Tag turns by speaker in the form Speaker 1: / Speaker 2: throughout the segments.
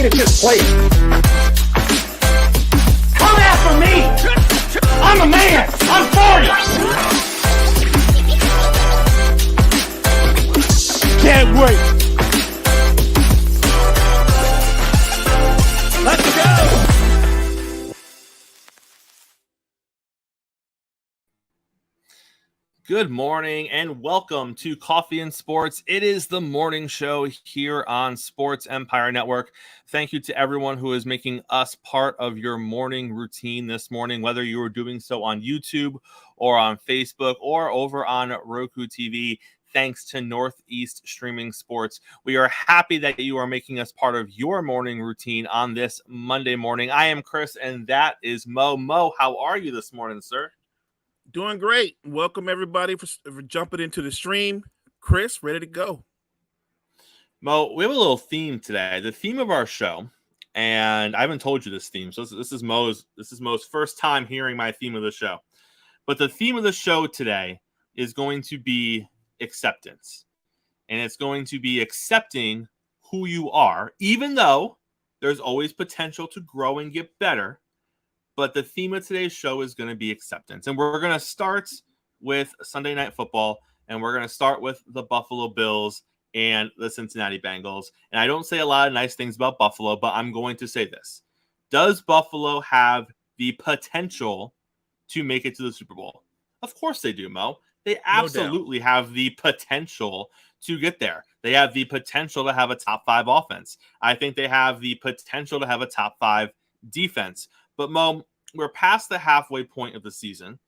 Speaker 1: at this place. Come after me. I'm a man. I'm 40. Can't wait. Let's go.
Speaker 2: Good morning and welcome to Coffee and Sports. It is the morning show here on Sports Empire Network. Thank you to everyone who is making us part of your morning routine this morning, whether you are doing so on YouTube or on Facebook or over on Roku TV. Thanks to Northeast Streaming Sports. We are happy that you are making us part of your morning routine on this Monday morning. I am Chris and that is Mo. Mo, how are you this morning, sir?
Speaker 3: Doing great. Welcome, everybody, for jumping into the stream. Chris, ready to go.
Speaker 2: Mo, we have a little theme today. The theme of our show, and I haven't told you this theme, so this is Mo's first time hearing my theme of the show. But the theme of the show today is going to be acceptance. And it's going to be accepting who you are, even though there's always potential to grow and get better. But the theme of today's show is going to be acceptance. And we're going to start with Sunday Night Football, and we're going to start with the Buffalo Bills and the Cincinnati Bengals. And I don't say a lot of nice things about Buffalo, but I'm going to say this. Does Buffalo have the potential to make it to the Super Bowl? Of course they do, Mo. They absolutely have the potential to get there. They have the potential to have a top 5 offense. I think they have the potential to have a top 5 defense. But, Mo, we're past the halfway point of the season,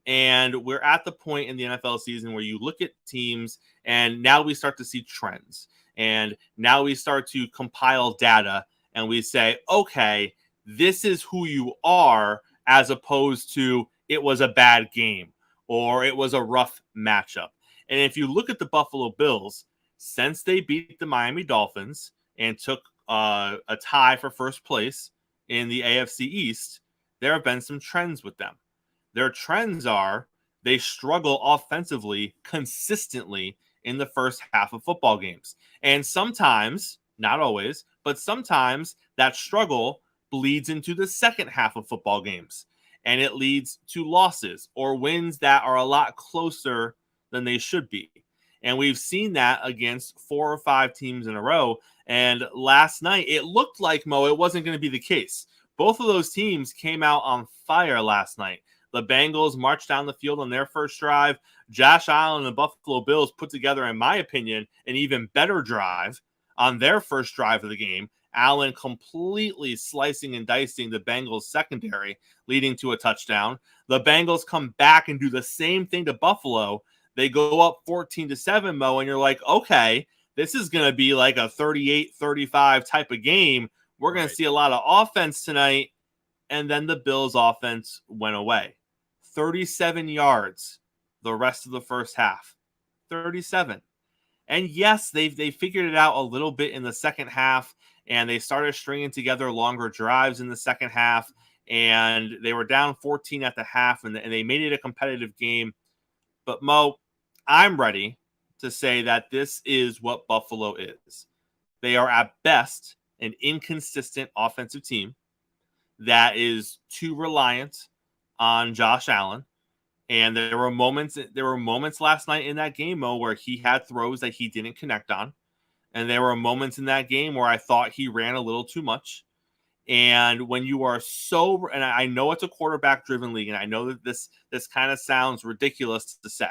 Speaker 2: and we're at the point in the NFL season where you look at teams, and now we start to see trends. And now we start to compile data, and we say, okay, this is who you are, as opposed to it was a bad game or it was a rough matchup. And if you look at the Buffalo Bills, since they beat the Miami Dolphins and took a tie for first place in the AFC East, there have been some trends with them. Their trends are they struggle offensively consistently in the first half of football games. And sometimes, not always, but sometimes that struggle bleeds into the second half of football games. And it leads to losses or wins that are a lot closer than they should be. And we've seen that against 4 or 5 teams in a row. And last night, it looked like, Mo, it wasn't going to be the case. Both of those teams came out on fire last night. The Bengals marched down the field on their first drive. Josh Allen and the Buffalo Bills put together, in my opinion, an even better drive on their first drive of the game. Allen completely slicing and dicing the Bengals secondary, leading to a touchdown. The Bengals come back and do the same thing to Buffalo. They go up 14-7, Mo, and you're like, okay, this is going to be like a 38-35 type of game. We're going to see a lot of offense tonight. And then the Bills' offense went away. 37 yards the rest of the first half. 37. And yes, they figured it out a little bit in the second half, and they started stringing together longer drives in the second half, and they were down 14 at the half, and they made it a competitive game. But, Mo, I'm ready to say that this is what Buffalo is. They are at best an inconsistent offensive team that is too reliant on Josh Allen. And there were moments last night in that game, Mo, where he had throws that he didn't connect on. And there were moments in that game where I thought he ran a little too much. And when you are so, and I know it's a quarterback-driven league, and I know that this kind of sounds ridiculous to say.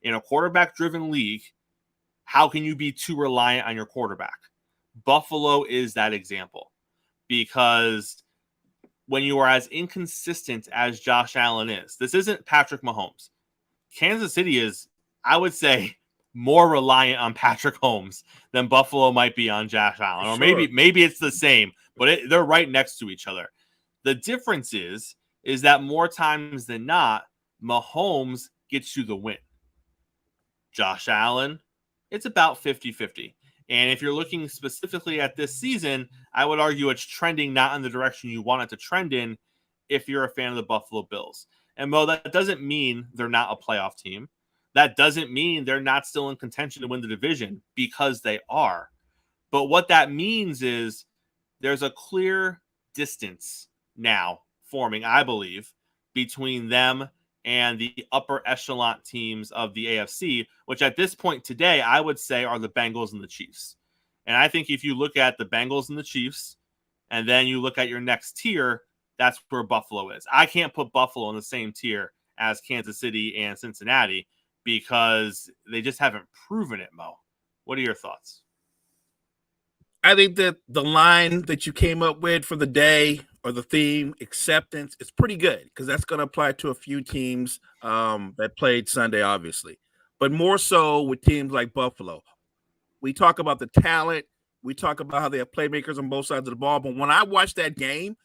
Speaker 2: In a quarterback-driven league, how can you be too reliant on your quarterback? Buffalo is that example. Because when you are as inconsistent as Josh Allen is, this isn't Patrick Mahomes. Kansas City is, I would say, more reliant on Patrick Mahomes than Buffalo might be on Josh Allen. Or maybe it's the same, but they're right next to each other. The difference is that more times than not, Mahomes gets you the win. Josh Allen, it's about 50-50. And if you're looking specifically at this season, I would argue it's trending not in the direction you want it to trend in if you're a fan of the Buffalo Bills. And, Mo, that doesn't mean they're not a playoff team. That doesn't mean they're not still in contention to win the division, because they are. But what that means is there's a clear distance now forming, I believe, between them and the upper echelon teams of the AFC, which at this point today, I would say are the Bengals and the Chiefs. And I think if you look at the Bengals and the Chiefs, and then you look at your next tier, that's where Buffalo is. I can't put Buffalo in the same tier as Kansas City and Cincinnati because they just haven't proven it, Mo. What are your thoughts?
Speaker 3: I think that the line that you came up with for the day or the theme, acceptance, is pretty good because that's going to apply to a few teams that played Sunday, obviously, but more so with teams like Buffalo. We talk about the talent. We talk about how they have playmakers on both sides of the ball. But when I watched that game,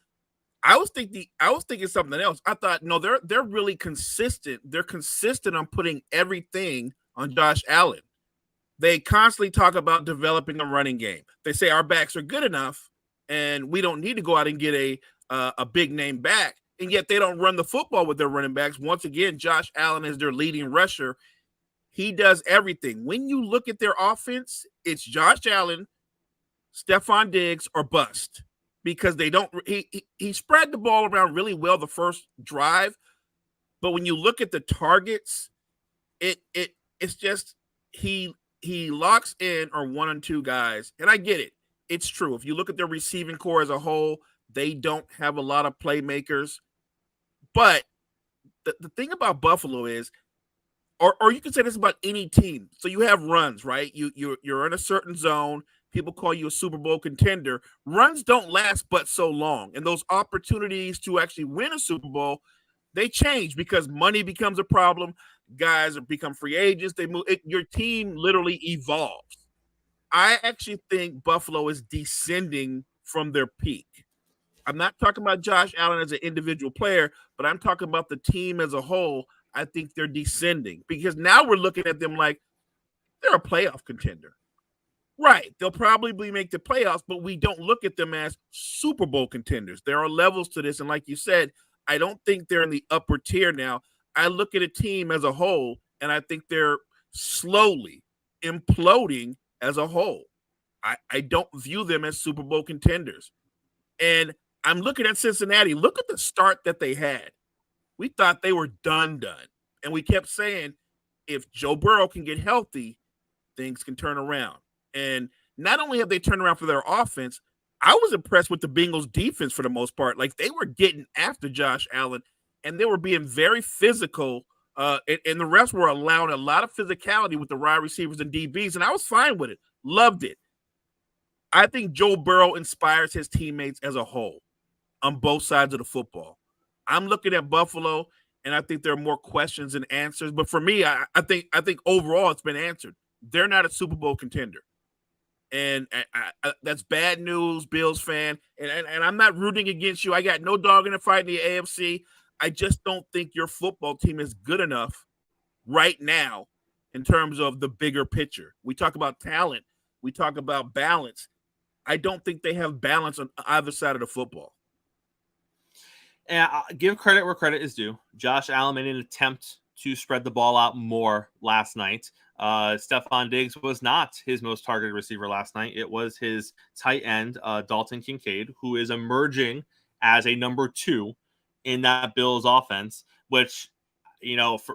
Speaker 3: I was thinking something else. I thought, no, they're really consistent. They're consistent on putting everything on Josh Allen. They constantly talk about developing a running game. They say our backs are good enough, and we don't need to go out and get a big name back. And yet they don't run the football with their running backs. Once again, Josh Allen is their leading rusher. He does everything. When you look at their offense, it's Josh Allen, Stephon Diggs, or bust because they don't. He spread the ball around really well the first drive, but when you look at the targets, it's just he locks in or one and two guys, and I get it. It's true. If you look at their receiving core as a whole, they don't have a lot of playmakers. But the thing about Buffalo is, or you can say this about any team. So you have runs, right? You're in a certain zone. People call you a Super Bowl contender. Runs don't last but so long. And those opportunities to actually win a Super Bowl, they change because money becomes a problem. Guys become free agents. They move. Your team literally evolves. I actually think Buffalo is descending from their peak. I'm not talking about Josh Allen as an individual player, but I'm talking about the team as a whole. I think they're descending because now we're looking at them like they're a playoff contender. Right. They'll probably make the playoffs, but we don't look at them as Super Bowl contenders. There are levels to this. And like you said, I don't think they're in the upper tier now. I look at a team as a whole, and I think they're slowly imploding as a whole. I don't view them as Super Bowl contenders. And I'm looking at Cincinnati. Look at the start that they had. We thought they were done. And we kept saying, if Joe Burrow can get healthy, things can turn around. And not only have they turned around for their offense, I was impressed with the Bengals defense for the most part. Like they were getting after Josh Allen and they were being very physical. And the refs were allowing a lot of physicality with the wide receivers and DBs. And I was fine with it. Loved it. I think Joe Burrow inspires his teammates as a whole on both sides of the football. I'm looking at Buffalo, and I think there are more questions than answers. But for me, I think overall it's been answered. They're not a Super Bowl contender. And that's bad news, Bills fan. And I'm not rooting against you. I got no dog in the fight in the AFC. I just don't think your football team is good enough right now in terms of the bigger picture. We talk about talent. We talk about balance. I don't think they have balance on either side of the football.
Speaker 2: And I'll give credit where credit is due. Josh Allen made an attempt to spread the ball out more last night. Stephon Diggs was not his most targeted receiver last night. It was his tight end, Dalton Kincaid, who is emerging as a number 2 in that Bills offense, which,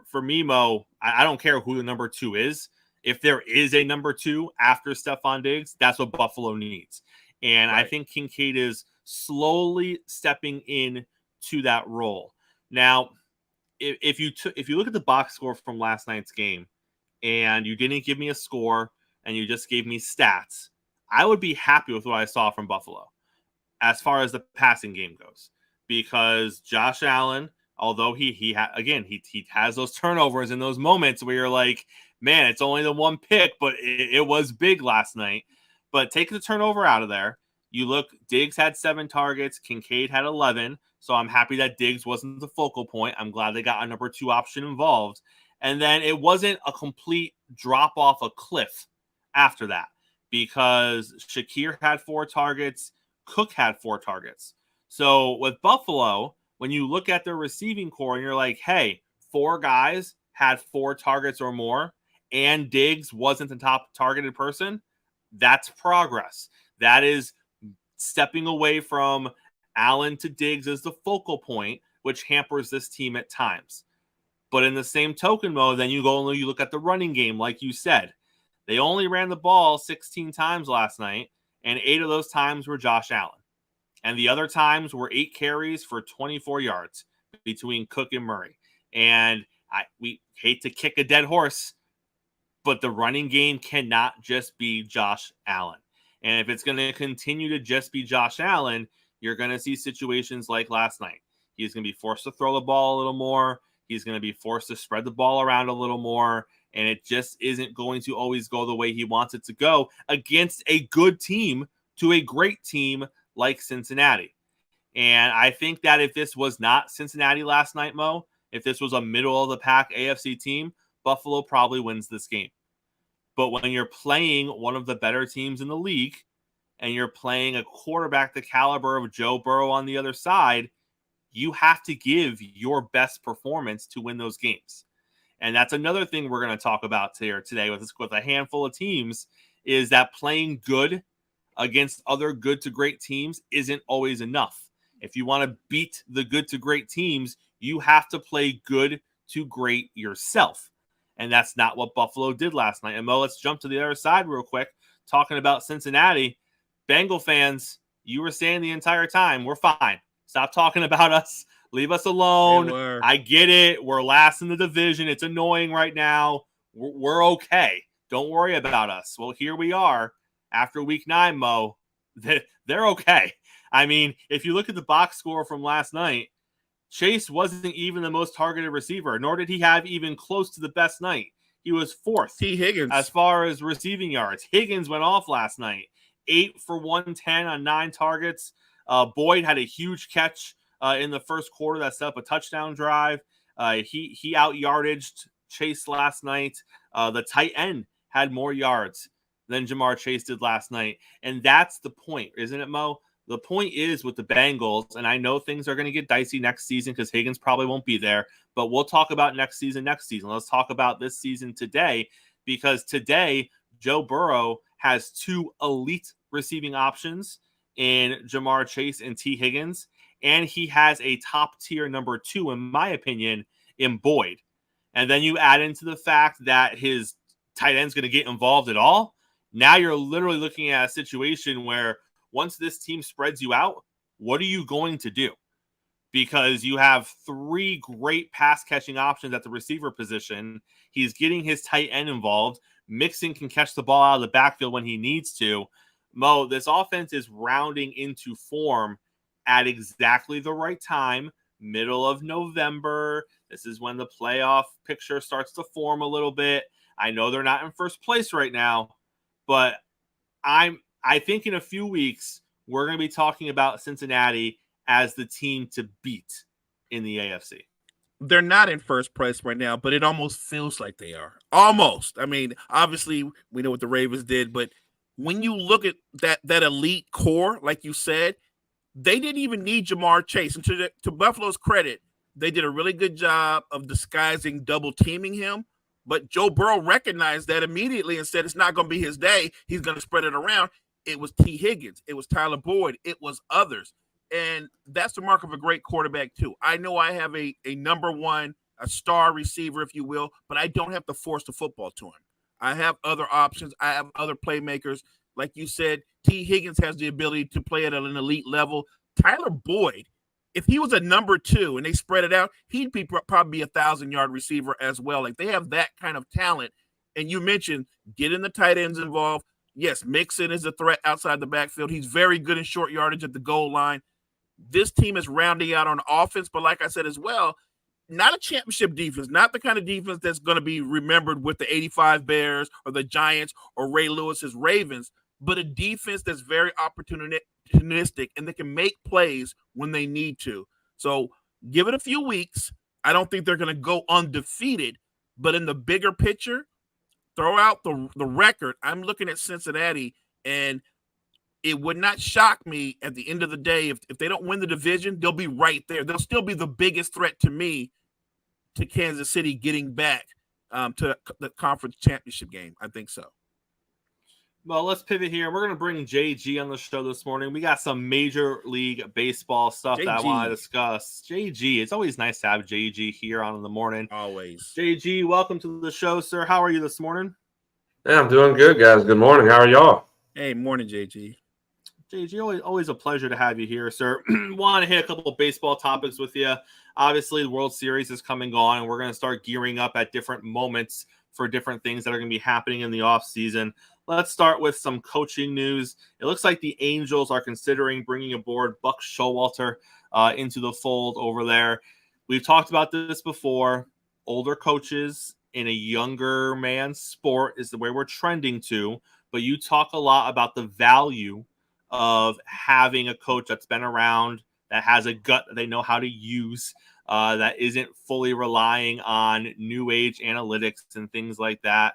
Speaker 2: for me, Mo, I don't care who the number 2 is. If there is a number 2 after Stephon Diggs, that's what Buffalo needs. And right. I think Kincaid is slowly stepping in to that role. Now, if you look at the box score from last night's game and you didn't give me a score and you just gave me stats, I would be happy with what I saw from Buffalo as far as the passing game goes. Because Josh Allen, although he has those turnovers in those moments where you're like, man, it's only the one pick, but it was big last night. But take the turnover out of there. You look, Diggs had 7 targets. Kincaid had 11. So I'm happy that Diggs wasn't the focal point. I'm glad they got a number 2 option involved. And then it wasn't a complete drop off a cliff after that because Shakir had 4 targets. Cook had 4 targets. So with Buffalo, when you look at their receiving core and you're like, hey, 4 guys had 4 targets or more and Diggs wasn't the top targeted person, that's progress. That is stepping away from Allen to Diggs as the focal point, which hampers this team at times. But in the same token, Mo, then you go and you look at the running game, like you said. They only ran the ball 16 times last night, and 8 of those times were Josh Allen. And the other times were 8 carries for 24 yards between Cook and Murray. And we hate to kick a dead horse, but the running game cannot just be Josh Allen. And if it's going to continue to just be Josh Allen, you're going to see situations like last night. He's going to be forced to throw the ball a little more. He's going to be forced to spread the ball around a little more. And it just isn't going to always go the way he wants it to go against a good team to a great team like Cincinnati. And I think that if this was not Cincinnati last night, Mo, if this was a middle-of-the-pack AFC team, Buffalo probably wins this game. But when you're playing one of the better teams in the league and you're playing a quarterback the caliber of Joe Burrow on the other side, you have to give your best performance to win those games. And that's another thing we're going to talk about today with a handful of teams, is that playing good against other good to great teams isn't always enough. If you want to beat the good to great teams, you have to play good to great yourself. And that's not what Buffalo did last night. And Mo, let's jump to the other side real quick. Talking about Cincinnati, Bengal fans, you were saying the entire time, we're fine. Stop talking about us. Leave us alone. I get it. We're last in the division. It's annoying right now. We're okay. Don't worry about us. Well, here we are after week 9, Mo. They're okay. I mean, if you look at the box score from last night, Chase wasn't even the most targeted receiver, nor did he have even close to the best night. He was 4th
Speaker 3: T. Higgins
Speaker 2: as far as receiving yards. Higgins went off last night, 8 for 110 on 9 targets. Boyd had a huge catch in the first quarter that set up a touchdown drive. He out-yardaged Chase last night. The tight end had more yards than Jamar Chase did last night. And that's the point, isn't it, Mo? The point is with the Bengals, and I know things are going to get dicey next season because Higgins probably won't be there, but we'll talk about next season. Let's talk about this season today, because today Joe Burrow has 2 elite receiving options in Jamar Chase and T. Higgins, and he has a top-tier number 2, in my opinion, in Boyd. And then you add into the fact that his tight end's going to get involved at all. Now you're literally looking at a situation where once this team spreads you out, what are you going to do? Because you have 3 great pass-catching options at the receiver position. He's getting his tight end involved. Mixon can catch the ball out of the backfield when he needs to. Mo, this offense is rounding into form at exactly the right time, middle of November. This is when the playoff picture starts to form a little bit. I know they're not in first place right now, but I think in a few weeks, we're going to be talking about Cincinnati as the team to beat in the AFC.
Speaker 3: They're not in first place right now, but it almost feels like they are. Almost. I mean, obviously, we know what the Ravens did, but when you look at that elite core, like you said, they didn't even need Jamar Chase. And to Buffalo's credit, they did a really good job of disguising double teaming him. But Joe Burrow recognized that immediately and said it's not going to be his day. He's going to spread it around. It was T. Higgins. It was Tyler Boyd. It was others. And that's the mark of a great quarterback, too. I know I have a number 1, a star receiver, if you will, but I don't have to force the football to him. I have other options. I have other playmakers. Like you said, T. Higgins has the ability to play at an elite level. Tyler Boyd, if he was a number 2 and they spread it out, he'd be probably a 1,000-yard receiver as well. Like, they have that kind of talent. And you mentioned getting the tight ends involved. Yes, Mixon is a threat outside the backfield. He's very good in short yardage at the goal line. This team is rounding out on offense, but like I said as well, not a championship defense, not the kind of defense that's going to be remembered with the 85 Bears or the Giants or Ray Lewis's Ravens, but a defense that's very opportunistic and they can make plays when they need to. So give it a few weeks. I don't think they're going to go undefeated, but in the bigger picture, throw out the record. I'm looking at Cincinnati, and it would not shock me at the end of the day if they don't win the division, they'll be right there. They'll still be the biggest threat to me to Kansas City getting back to the conference championship game. I think so.
Speaker 2: Well, let's pivot here. We're going to bring JG on the show this morning. We got some Major League Baseball stuff that I want to discuss. JG, it's always nice to have JG here on in the morning.
Speaker 3: Always.
Speaker 2: JG, welcome to the show, sir. How are you this morning?
Speaker 4: Yeah, I'm doing good, guys. Good morning. How are y'all?
Speaker 3: Hey, morning, JG.
Speaker 2: JG, always a pleasure to have you here, sir. Want to hit a couple of baseball topics with you. Obviously, the World Series is coming on, and we're going to start gearing up at different moments for different things that are going to be happening in the offseason. Let's start with some coaching news. It looks like the Angels are considering bringing aboard Buck Showalter into the fold over there. We've talked about this before. Older coaches in a younger man's sport is the way we're trending to, but you talk a lot about the value of having a coach that's been around, that has a gut that they know how to use, that isn't fully relying on new age analytics and things like that.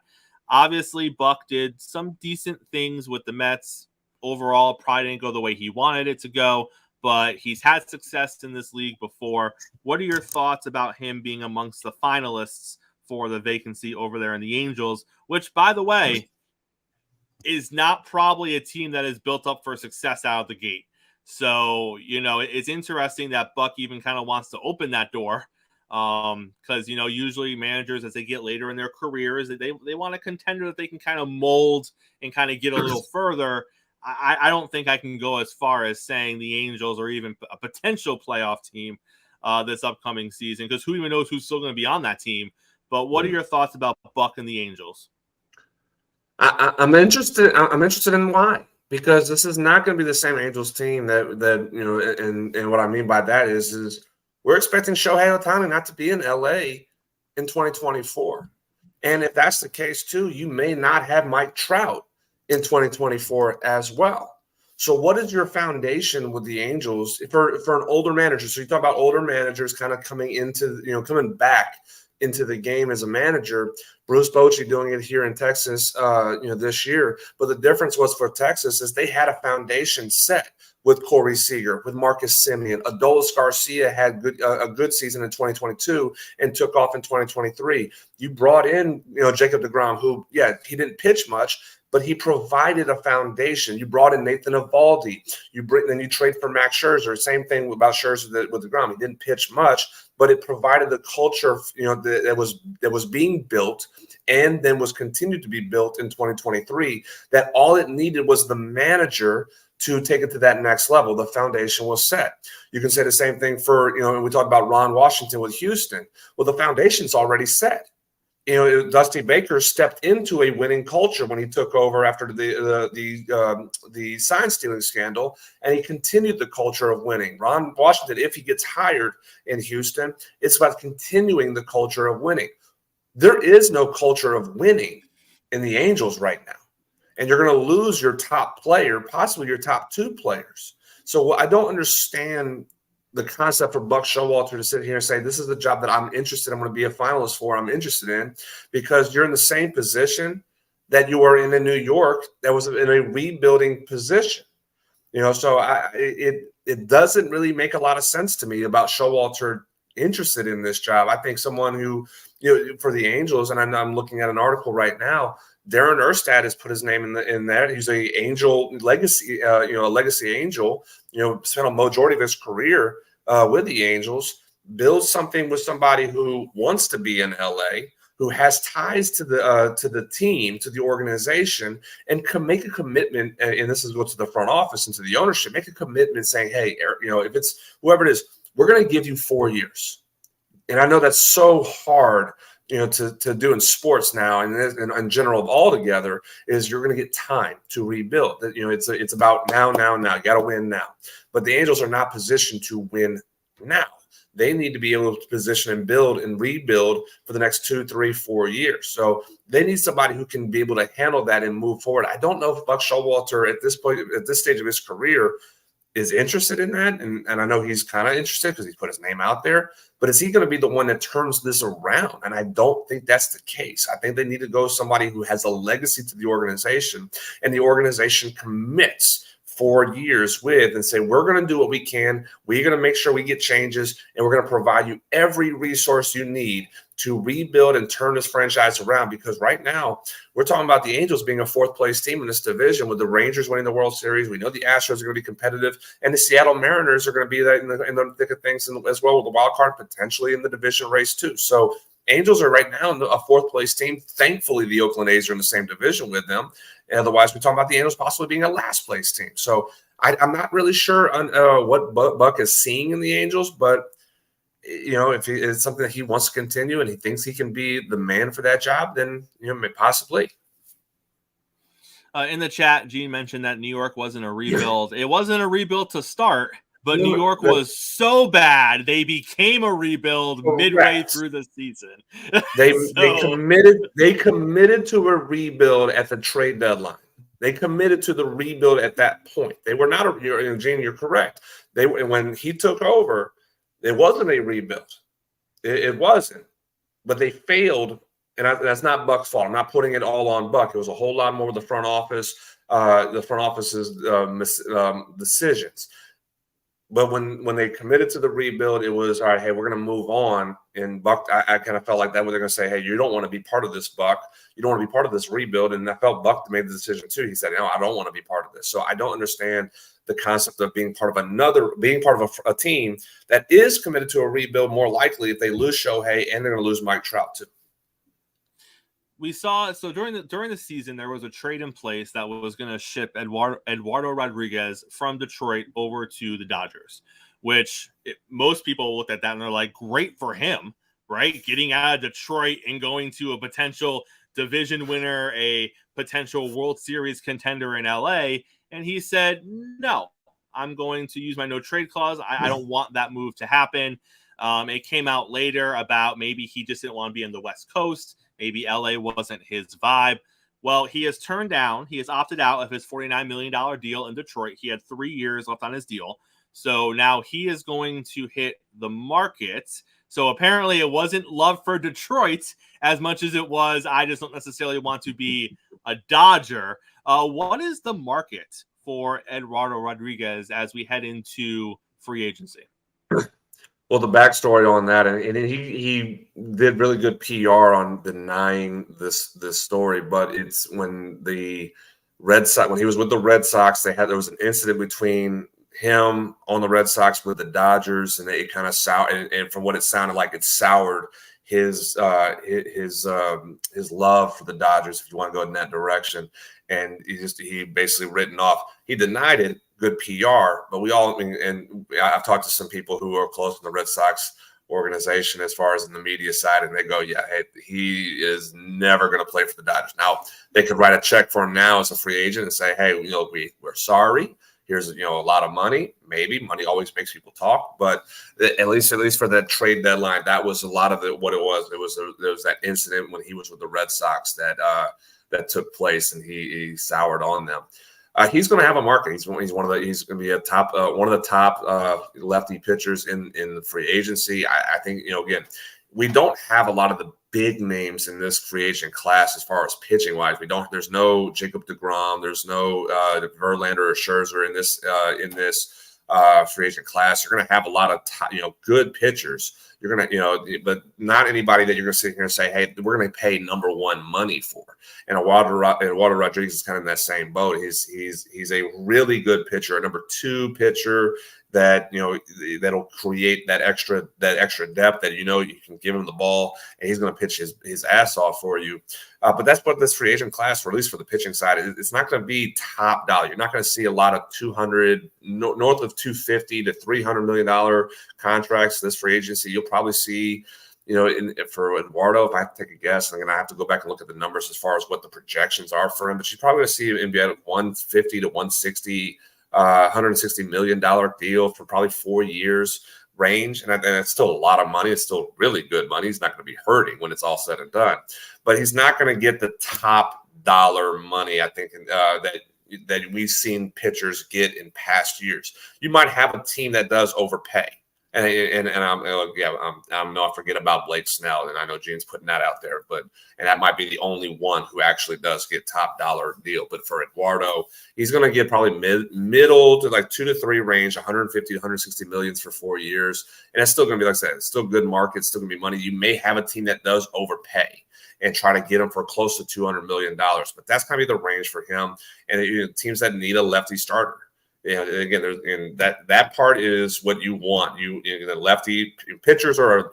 Speaker 2: Obviously, Buck did some decent things with the Mets. Overall, probably didn't go the way he wanted it to go, but he's had success in this league before. What are your thoughts about him being amongst the finalists for the vacancy over there in the Angels, which, by the way, is not probably a team that is built up for success out of the gate. So, it's interesting that Buck even kind of wants to open that door. Because usually managers, as they get later in their careers, they want a contender that they can kind of mold and kind of get a little further. I don't think I can go as far as saying the Angels are even a potential playoff team this upcoming season, because who even knows who's still going to be on that team. But what are your thoughts about Buck and the Angels?
Speaker 4: I'm interested. I'm interested in why, because this is not going to be the same Angels team that and what I mean by that is we're expecting Shohei Ohtani not to be in LA in 2024. And if that's the case too, you may not have Mike Trout in 2024 as well. So what is your foundation with the Angels for an older manager? So you talk about older managers kind of coming back into the game as a manager. Bruce Bochy doing it here in Texas, this year. But the difference was for Texas is they had a foundation set with Corey Seager, with Marcus Semien. Adolis Garcia had a good season in 2022 and took off in 2023. You brought in, Jacob deGrom, who, he didn't pitch much, but he provided a foundation. You brought in Nathan Eovaldi. Then you trade for Max Scherzer. Same thing about Scherzer with deGrom. He didn't pitch much, but it provided the culture, that was being built and then was continued to be built in 2023. That all it needed was the manager to take it to that next level. The foundation was set. You can say the same thing for, we talk about Ron Washington with Houston. Well, the foundation's already set. Dusty Baker stepped into a winning culture when he took over after the sign stealing scandal, and he continued the culture of winning. Ron Washington, if he gets hired in Houston, it's about continuing the culture of winning. There is no culture of winning in the Angels right now, and you're going to lose your top player, possibly your top two players. So I don't understand the concept for Buck Showalter to sit here and say, this is the job that I'm interested in, I'm going to be a finalist for, I'm interested in, because you're in the same position that you were in New York that was in a rebuilding position. So it doesn't really make a lot of sense to me about Showalter interested in this job. I think someone who, for the Angels, and I'm looking at an article right now, Darren Erstad has put his name in there. He's a Angel legacy, a legacy Angel. Spent a majority of his career with the Angels. Build something with somebody who wants to be in LA, who has ties to the team, to the organization, and can make a commitment. And this is go to the front office and to the ownership. Make a commitment saying, hey, if it's whoever it is, we're going to give you 4 years. And I know that's so hard, to do in sports now and in general altogether, is you're going to get time to rebuild. It's about now. You got to win now. But the Angels are not positioned to win now. They need to be able to position and build and rebuild for the next 2, 3, 4 years. So they need somebody who can be able to handle that and move forward. I don't know if Buck Showalter at this point, at this stage of his career, is interested in that. And I know he's kind of interested because he's put his name out there. But is he going to be the one that turns this around? And I don't think that's the case. I think they need to go somebody who has a legacy to the organization, and the organization commits 4 years with and say, we're going to do what we can. We're going to make sure we get changes, and we're going to provide you every resource you need to rebuild and turn this franchise around. Because right now we're talking about the Angels being a 4th place team in this division with the Rangers winning the World Series. We know the Astros are going to be competitive, and the Seattle Mariners are going to be there in the thick of things as well, with the wild card potentially in the division race too. So Angels are right now a 4th place team. Thankfully, the Oakland A's are in the same division with them. Otherwise, we're talking about the Angels possibly being a last place team. So I'm not really sure on what Buck is seeing in the Angels, but if it's something that he wants to continue and he thinks he can be the man for that job, then possibly.
Speaker 2: In the chat, Gene mentioned that New York wasn't a rebuild. It wasn't a rebuild to start, but New York was so bad they became a rebuild midway through the season.
Speaker 4: They committed to a rebuild at the trade deadline. They committed to the rebuild at that point. They were not Gene, you're correct. When he took over, it wasn't a rebuild. It wasn't. But they failed, and that's not Buck's fault. I'm not putting it all on Buck. It was a whole lot more of the front office's decisions. But when they committed to the rebuild, it was, all right, hey, we're going to move on. And Buck, I kind of felt like that where they're going to say, hey, you don't want to be part of this, Buck. You don't want to be part of this rebuild. And I felt Buck made the decision too. He said, no, I don't want to be part of this. So I don't understand the concept of being part of a team that is committed to a rebuild, more likely if they lose Shohei and they're going to lose Mike Trout too.
Speaker 2: We saw during the season there was a trade in place that was going to ship Eduardo Rodriguez from Detroit over to the Dodgers, which most people looked at that and they're like, great for him, right? Getting out of Detroit and going to a potential division winner, a potential World Series contender in LA. And he said, no, I'm going to use my no trade clause. I don't want that move to happen. It came out later about maybe he just didn't want to be in the West Coast. Maybe LA wasn't his vibe. Well, he has opted out of his $49 million deal in Detroit. He had 3 years left on his deal. So now he is going to hit the market. So apparently it wasn't love for Detroit as much as it was, I just don't necessarily want to be a Dodger. What is the market for Eduardo Rodriguez as we head into free agency?
Speaker 4: Well, the backstory on that, and he did really good PR on denying this story, but it's when the Red Sox, when he was with the Red Sox, there was an incident between him on the Red Sox with the Dodgers, and it kind of soured, and from what it sounded like, it soured his love for the Dodgers, if you want to go in that direction. And he basically written off. He denied it. Good PR, but I've talked to some people who are close to the Red Sox organization as far as in the media side, and they go, yeah, hey, he is never going to play for the Dodgers. Now, they could write a check for him now as a free agent and say, hey, we're sorry. Here's a lot of money. Maybe money always makes people talk, but at least for that trade deadline, that was a lot of what it was. There was that incident when he was with the Red Sox that took place, and he soured on them. He's going to have a market. He's going to be a top one of the top lefty pitchers in the free agency. I think again, we don't have a lot of the big names in this free agent class as far as pitching wise. There's no Jacob deGrom. There's no Verlander or Scherzer in this free agent class. You're going to have a lot of good pitchers. You're going to, but not anybody that you're going to sit here and say, hey, we're going to pay number one money for. And Eduardo Rodriguez is kind of in that same boat. He's a really good pitcher, a number two pitcher that that'll create that extra depth that you can give him the ball and he's going to pitch his ass off for you. But that's what this free agent class, or at least for the pitching side, it's not going to be top dollar. You're not going to see a lot of north of $250 to $300 million contracts this free agency. You'll probably see, for Eduardo, if I have to take a guess, I'm going to have to go back and look at the numbers as far as what the projections are for him. But you're probably going to see him be at $150 to $160. $160 million deal for probably 4 years range. And it's still a lot of money. It's still really good money. He's not going to be hurting when it's all said and done, but he's not going to get the top dollar money, I think, that we've seen pitchers get in past years. You might have a team that does overpay, And I'm not forget about Blake Snell, and I know Gene's putting that out there, and that might be the only one who actually does get top dollar deal. But for Eduardo, he's going to get probably middle to like 2 to 3 range, 150 to 160 millions for 4 years, and it's still going to be, like I said, it's still good market, still going to be money. You may have a team that does overpay and try to get him for close to $200 million, but that's kind of the range for him. And teams that need a lefty starter. Again, and that part is what you want. The lefty pitchers are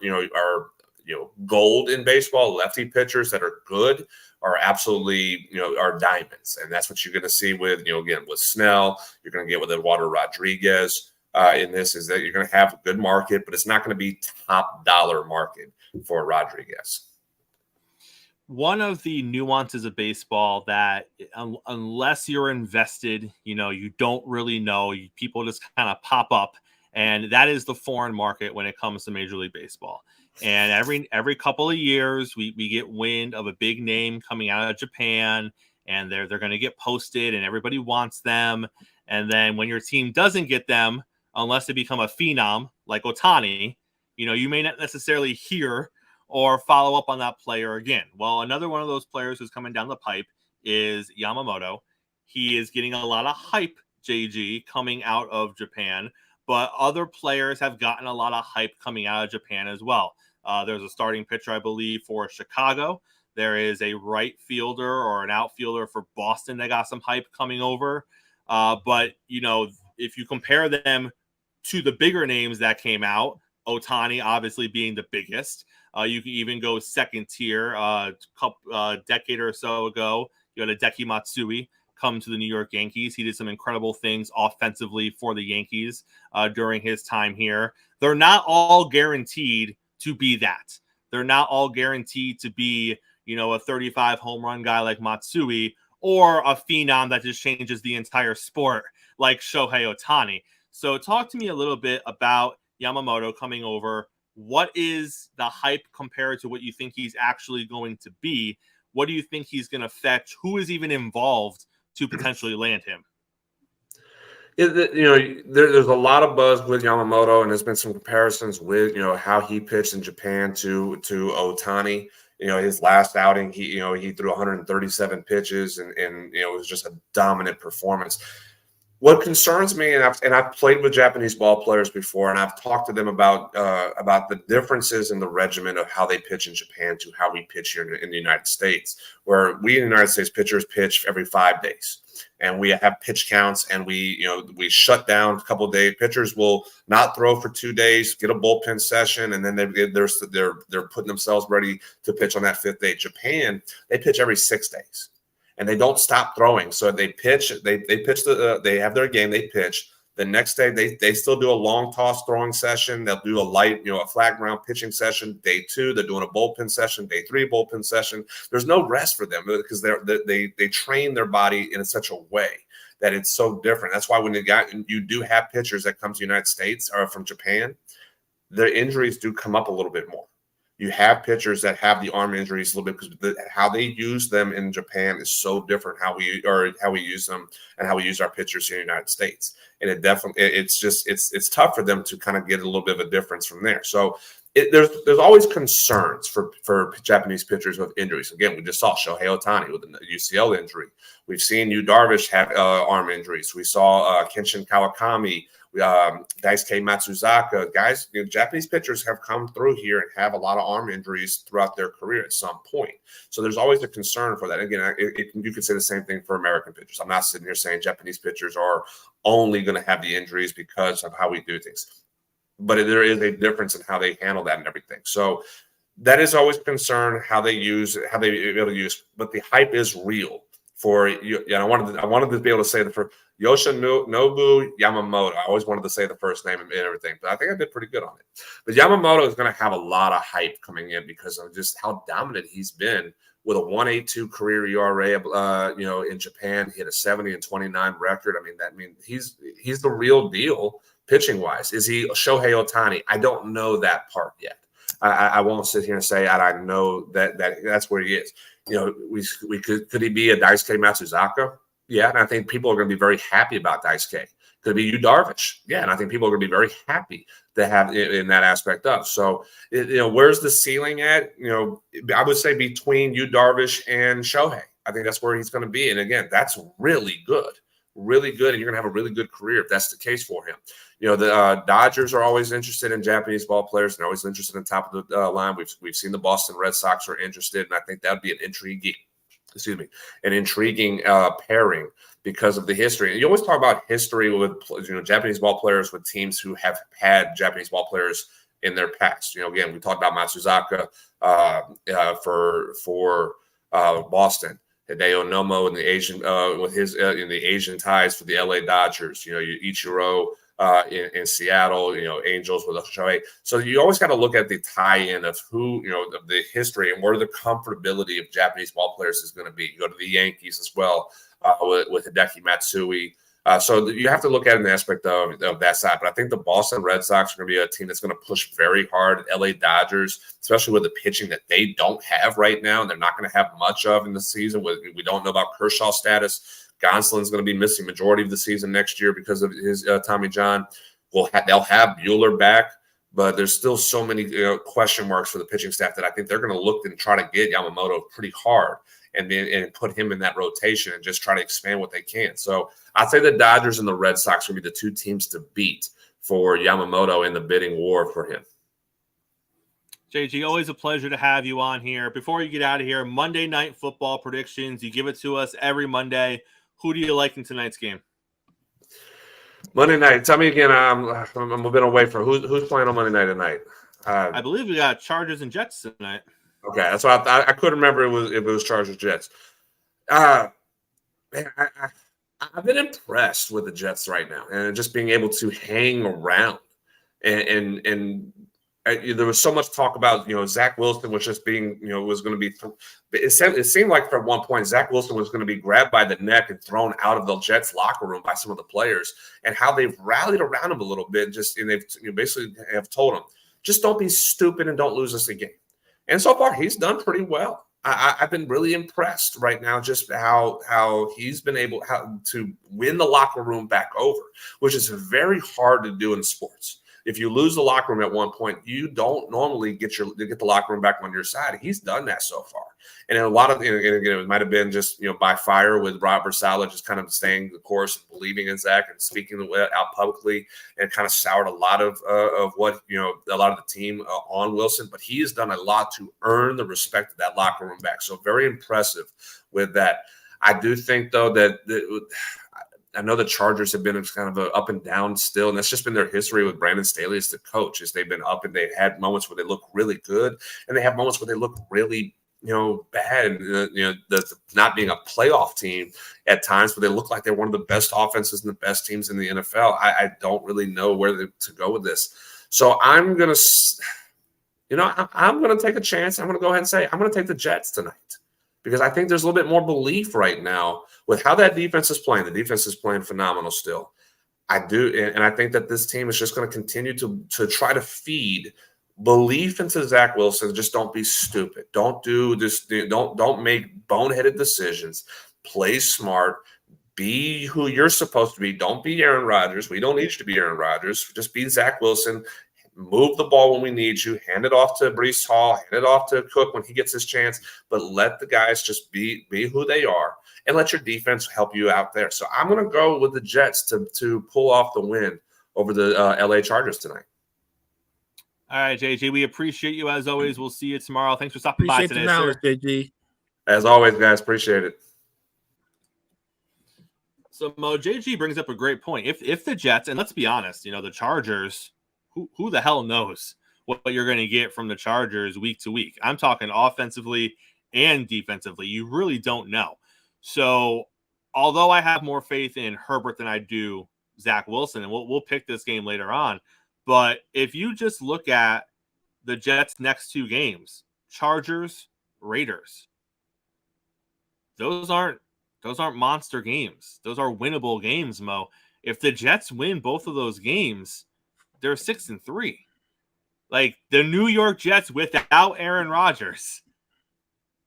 Speaker 4: gold in baseball. Lefty pitchers that are good are absolutely are diamonds, and that's what you're going to see with again with Snell. You're going to get with Eduardo Rodriguez. In this is that you're going to have a good market, but it's not going to be top dollar market for Rodriguez.
Speaker 2: One of the nuances of baseball that unless you're invested, you don't really know. People just kind of pop up, and that is the foreign market when it comes to Major League Baseball. And every couple of years, we get wind of a big name coming out of Japan, and they're going to get posted, and everybody wants them. And then when your team doesn't get them, unless they become a phenom like Ohtani, you may not necessarily hear or follow up on that player again. Well, another one of those players who's coming down the pipe is Yamamoto. He is getting a lot of hype, JG, coming out of Japan, but other players have gotten a lot of hype coming out of Japan as well. There's a starting pitcher, I believe, for Chicago. There is a right fielder or an outfielder for Boston that got some hype coming over. But, if you compare them to the bigger names that came out, Ohtani obviously being the biggest. You can even go second tier. Decade or so ago, you had Hideki Matsui come to the New York Yankees. He did some incredible things offensively for the Yankees during his time here. They're not all guaranteed to be that. They're not all guaranteed to be, a 35 home run guy like Matsui or a phenom that just changes the entire sport like Shohei Ohtani. So talk to me a little bit about Yamamoto coming over. What is the hype compared to what you think he's actually going to be? What do you think he's going to fetch? Who is even involved to potentially land him?
Speaker 4: There's a lot of buzz with Yamamoto, and there's been some comparisons with how he pitched in Japan to Ohtani. His last outing, he threw 137 pitches, and it was just a dominant performance. What concerns me, and I've played with Japanese ball players before, and I've talked to them about the differences in the regimen of how they pitch in Japan to how we pitch here in the United States, where we in the United States pitchers pitch every 5 days, and we have pitch counts, and we shut down a couple of days. Pitchers will not throw for 2 days, get a bullpen session, and then they're putting themselves ready to pitch on that 5th day. Japan, they pitch every 6 days. And they don't stop throwing. So they pitch. They pitch they have their game. They pitch. The next day they still do a long toss throwing session. They'll do a flat ground pitching session. Day 2, they're doing a bullpen session. Day 3, bullpen session. There's no rest for them because they train their body in such a way that it's so different. That's why when you do have pitchers that come to the United States or from Japan, their injuries do come up a little bit more. You have pitchers that have the arm injuries a little bit because how they use them in Japan is so different how we use them and how we use our pitchers here in the United States. And it's tough for them to kind of get a little bit of a difference from there. So there's always concerns for Japanese pitchers with injuries. Again, we just saw Shohei Ohtani with a UCL injury. We've seen Yu Darvish have arm injuries. We saw Kenshin Kawakami, Daisuke Matsuzaka. Guys, Japanese pitchers have come through here and have a lot of arm injuries throughout their career at some point. So there's always a concern for that. Again, you could say the same thing for American pitchers. I'm not sitting here saying Japanese pitchers are only going to have the injuries because of how we do things. But there is a difference in how they handle that and everything. So that is always a concern, how they be able to use. But the hype is real for you. I wanted to be able to say for Yoshinobu Yamamoto. I always wanted to say the first name and everything, but I think I did pretty good on it. But Yamamoto is going to have a lot of hype coming in because of just how dominant he's been with a 1.82 career ERA. In Japan, he had a 70-29 record. He's the real deal. Pitching wise, is he Shohei Ohtani? I don't know that part yet. I won't sit here and say I know that's where he is. Could he be a Daisuke Matsuzaka? Yeah, and I think people are going to be very happy about Daisuke Could be Yu Darvish. Yeah, and I think people are going to be very happy to have in that aspect of. So, where's the ceiling at? I would say between Yu Darvish and Shohei. I think that's where he's going to be. And again, that's really good. Really good, and you're going to have a really good career if that's the case for him. The Dodgers are always interested in Japanese ball players. They're always interested in top of the line. We've seen the Boston Red Sox are interested, and I think that would be an intriguing pairing because of the history. And you always talk about history with Japanese ball players with teams who have had Japanese ball players in their past. Again, we talked about Matsuzaka for Boston. Hideo Nomo in the Asian with his in the Asian ties for the LA Dodgers. Ichiro in Seattle. Angels with Shohei. So you always got to look at the tie-in of who of the history and where the comfortability of Japanese ball players is going to be. You go to the Yankees as well with Hideki Matsui. So you have to look at an aspect of that side. But I think the Boston Red Sox are going to be a team that's going to push very hard. LA Dodgers, especially with the pitching that they don't have right now, and they're not going to have much of in the season. We don't know about Kershaw's status. Gonsolin's going to be missing majority of the season next year because of his Tommy John. They'll have Buehler back, but there's still so many question marks for the pitching staff that I think they're going to look and try to get Yamamoto pretty hard and put him in that rotation and just try to expand what they can. So I'd say the Dodgers and the Red Sox will be the two teams to beat for Yamamoto in the bidding war for him.
Speaker 2: JG, always a pleasure to have you on here. Before you get out of here, Monday Night Football predictions. You give it to us every Monday. Who do you like in tonight's game?
Speaker 4: Monday night. Tell me again. I'm a bit away from who's playing on Monday night tonight.
Speaker 2: I believe we got Chargers and Jets tonight.
Speaker 4: Okay, that's what I couldn't remember if it was Chargers Jets. Man, I've been impressed with the Jets right now, and just being able to hang around. And there was so much talk about Zach Wilson was just being was going to be. It seemed like at one point Zach Wilson was going to be grabbed by the neck and thrown out of the Jets locker room by some of the players, and how they've rallied around him a little bit. And they've basically have told him, just don't be stupid and don't lose us a game. And so far, he's done pretty well. I've been really impressed right now just how he's been able to win the locker room back over, which is very hard to do in sports. If you lose the locker room at one point, you don't normally get the locker room back on your side. He's done that so far. And a lot of it might have been just by fire with Robert Saleh just kind of staying the course and believing in Zach and speaking out publicly, and kind of soured a lot of what a lot of the team on Wilson. But he has done a lot to earn the respect of that locker room back. So very impressive with that. I do think though that I know the Chargers have been kind of up and down still, and that's just been their history with Brandon Staley as the coach. Is they've been up and they've had moments where they look really good, and they have moments where they look really bad. And the not being a playoff team at times, but they look like they're one of the best offenses and the best teams in the NFL. I don't really know where to go with this, so I'm gonna take a chance. I'm gonna go ahead and say I'm gonna take the Jets tonight, because I think there's a little bit more belief right now with how that defense is playing. The defense is playing phenomenal still. I do, and I think that this team is just going to continue to try to feed belief into Zach Wilson. Just don't be stupid. Don't do this. Don't make boneheaded decisions. Play smart. Be who you're supposed to be. Don't be Aaron Rodgers. We don't need you to be Aaron Rodgers. Just be Zach Wilson. Move the ball when we need you. Hand it off to Breece Hall. Hand it off to Cook when he gets his chance. But let the guys just be who they are, and let your defense help you out there. So I'm going to go with the Jets to pull off the win over the LA Chargers tonight.
Speaker 2: All right, JG, we appreciate you as always. We'll see you tomorrow. Thanks for stopping by today, sir.
Speaker 3: JG.
Speaker 4: As always, guys, appreciate it.
Speaker 2: So Mo, JG brings up a great point. If the Jets, and let's be honest, the Chargers, who the hell knows what you're going to get from the Chargers week to week? I'm talking offensively and defensively. You really don't know. So although I have more faith in Herbert than I do Zach Wilson, and we'll pick this game later on, but if you just look at the Jets' next two games, Chargers, Raiders, those aren't monster games. Those are winnable games, Mo. If the Jets win both of those games, they're 6-3. Like the New York Jets without Aaron Rodgers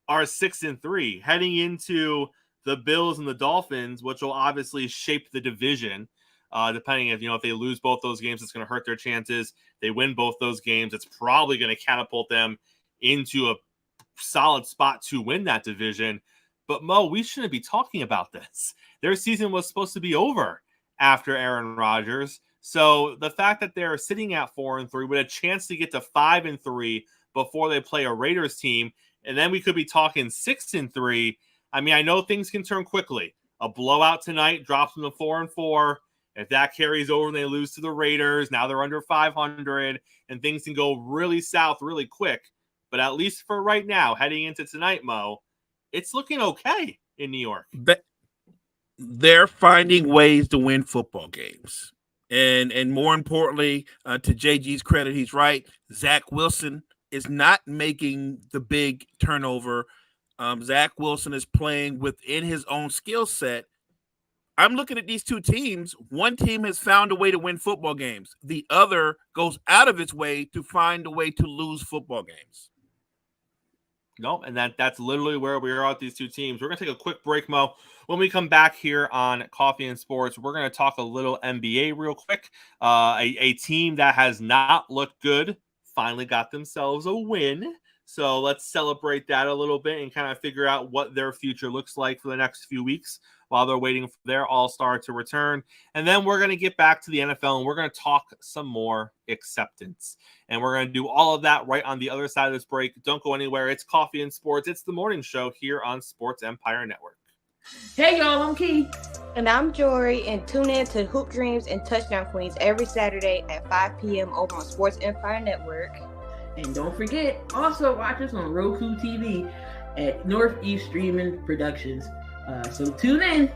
Speaker 2: are 6-3, heading into the Bills and the Dolphins, which will obviously shape the division. Depending if they lose both those games, it's going to hurt their chances. They win both those games, it's probably going to catapult them into a solid spot to win that division. But Mo, we shouldn't be talking about this. Their season was supposed to be over after Aaron Rodgers. So the fact that they're sitting at 4-3 with a chance to get to 5-3 before they play a Raiders team, and then we could be talking 6-3. I mean, I know things can turn quickly. A blowout tonight drops them to 4-4. If that carries over and they lose to the Raiders, now they're under 500, and things can go really south really quick. But at least for right now, heading into tonight, Mo, it's looking okay in New York.
Speaker 3: They're finding ways to win football games. And more importantly, to JG's credit, he's right. Zach Wilson is not making the big turnover. Zach Wilson is playing within his own skill set. I'm looking at these two teams. One team has found a way to win football games. The other goes out of its way to find a way to lose football games.
Speaker 2: No, and that's literally where we are at these two teams. We're going to take a quick break, Mo. When we come back here on Coffee and Sports, we're going to talk a little NBA real quick. A team that has not looked good finally got themselves a win. So let's celebrate that a little bit and kind of figure out what their future looks like for the next few weeks while they're waiting for their all-star to return. And then we're going to get back to the NFL, and we're going to talk some more acceptance. And we're going to do all of that right on the other side of this break. Don't go anywhere. It's Coffee and Sports. It's the morning show here on Sports Empire Network.
Speaker 5: Hey, y'all, I'm Key.
Speaker 6: And I'm Jory, and tune in to Hoop Dreams and Touchdown Queens every Saturday at 5 p.m. over on Sports Empire Network.
Speaker 5: And don't forget, also watch us on Roku TV at Northeast Streaming Productions. So tune in.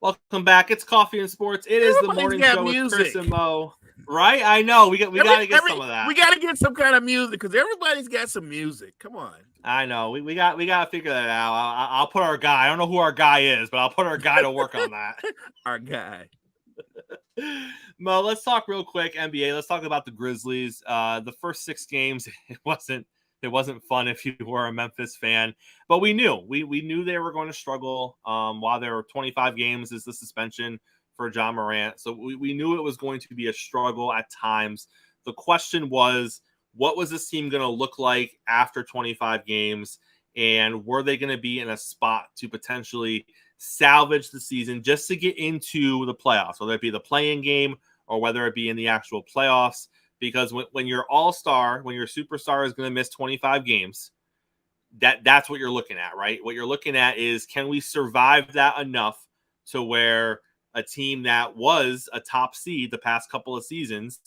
Speaker 2: Welcome back. It's Coffee and Sports. It is the morning show with Chris and Mo. Right? I know. We got to get some of that.
Speaker 3: We got to get some kind of music because everybody's got some music. Come on.
Speaker 2: I know. We got to figure that out. I'll put our guy. I don't know who our guy is, but I'll put our guy to work on that.
Speaker 3: Our guy.
Speaker 2: Mo, let's talk real quick NBA. Let's talk about the Grizzlies. The first 6 games, it wasn't fun if you were a Memphis fan, but we knew they were going to struggle. While there were 25 games is the suspension for John Morant, so we knew it was going to be a struggle at times. The question was, what was this team going to look like after 25 games, and were they going to be in a spot to potentially salvage the season just to get into the playoffs, whether it be the play-in game or whether it be in the actual playoffs? Because when your all-star, when your superstar is going to miss 25 games, that's what you're looking at, right? What you're looking at is, can we survive that enough to where a team that was a top seed the past couple of seasons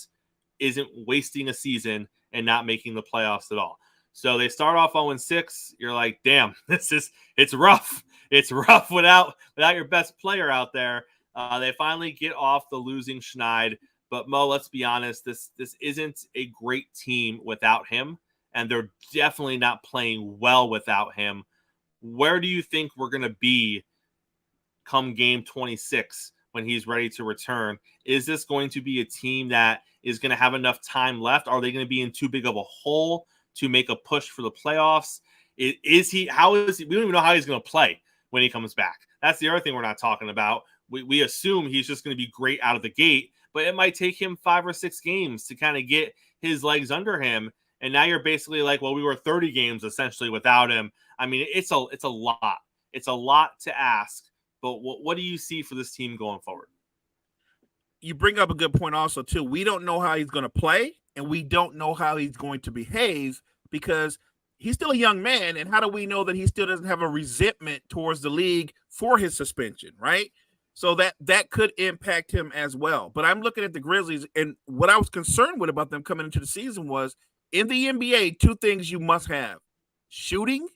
Speaker 2: isn't wasting a season and not making the playoffs at all? So they start off 0-6. You're like, damn, it's rough. It's rough without your best player out there. They finally get off the losing schneid. But Mo, let's be honest, this isn't a great team without him, and they're definitely not playing well without him. Where do you think we're going to be come game 26 when he's ready to return? Is this going to be a team that is going to have enough time left? Are they going to be in too big of a hole to make a push for the playoffs? Is he? How is he? We don't even know how he's going to play when he comes back. That's the other thing we're not talking about. We assume he's just going to be great out of the gate, but it might take him 5 or 6 games to kind of get his legs under him. And now you're basically like, well, we were 30 games essentially without him. I mean, it's a lot. It's a lot to ask. But what do you see for this team going forward?
Speaker 3: You bring up a good point also, too. We don't know how he's going to play, and we don't know how he's going to behave because he's still a young man. And how do we know that he still doesn't have a resentment towards the league for his suspension, right? So that could impact him as well. But I'm looking at the Grizzlies, and what I was concerned with about them coming into the season was, in the NBA, 2 things you must have: shooting,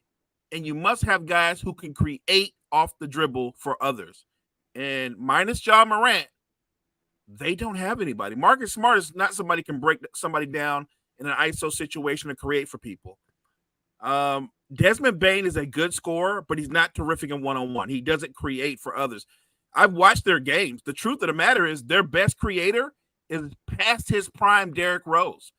Speaker 3: and you must have guys who can create off the dribble for others. And minus John Morant, they don't have anybody. Marcus Smart is not somebody who can break somebody down in an ISO situation to create for people. Desmond Bane is a good scorer, but he's not terrific in one-on-one. He doesn't create for others. I've watched their games. The truth of the matter is their best creator is past his prime, Derrick Rose.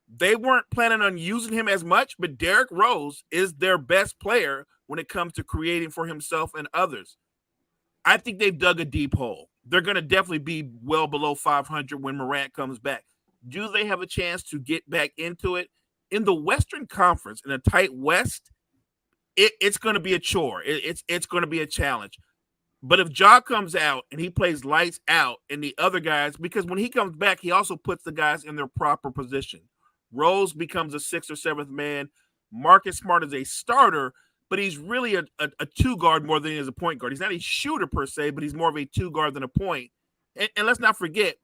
Speaker 3: They weren't planning on using him as much, but Derrick Rose is their best player when it comes to creating for himself and others. I think they've dug a deep hole. They're going to definitely be well below 500 when Morant comes back. Do they have a chance to get back into it? In the Western Conference, in a tight West, it's going to be a chore. It's going to be a challenge. But if Ja comes out and he plays lights out and the other guys, because when he comes back, he also puts the guys in their proper position. Rose becomes a 6th or 7th man. Marcus Smart is a starter, but he's really a 2 guard more than he is a point guard. He's not a shooter per se, but he's more of a 2 guard than a point. And let's not forget,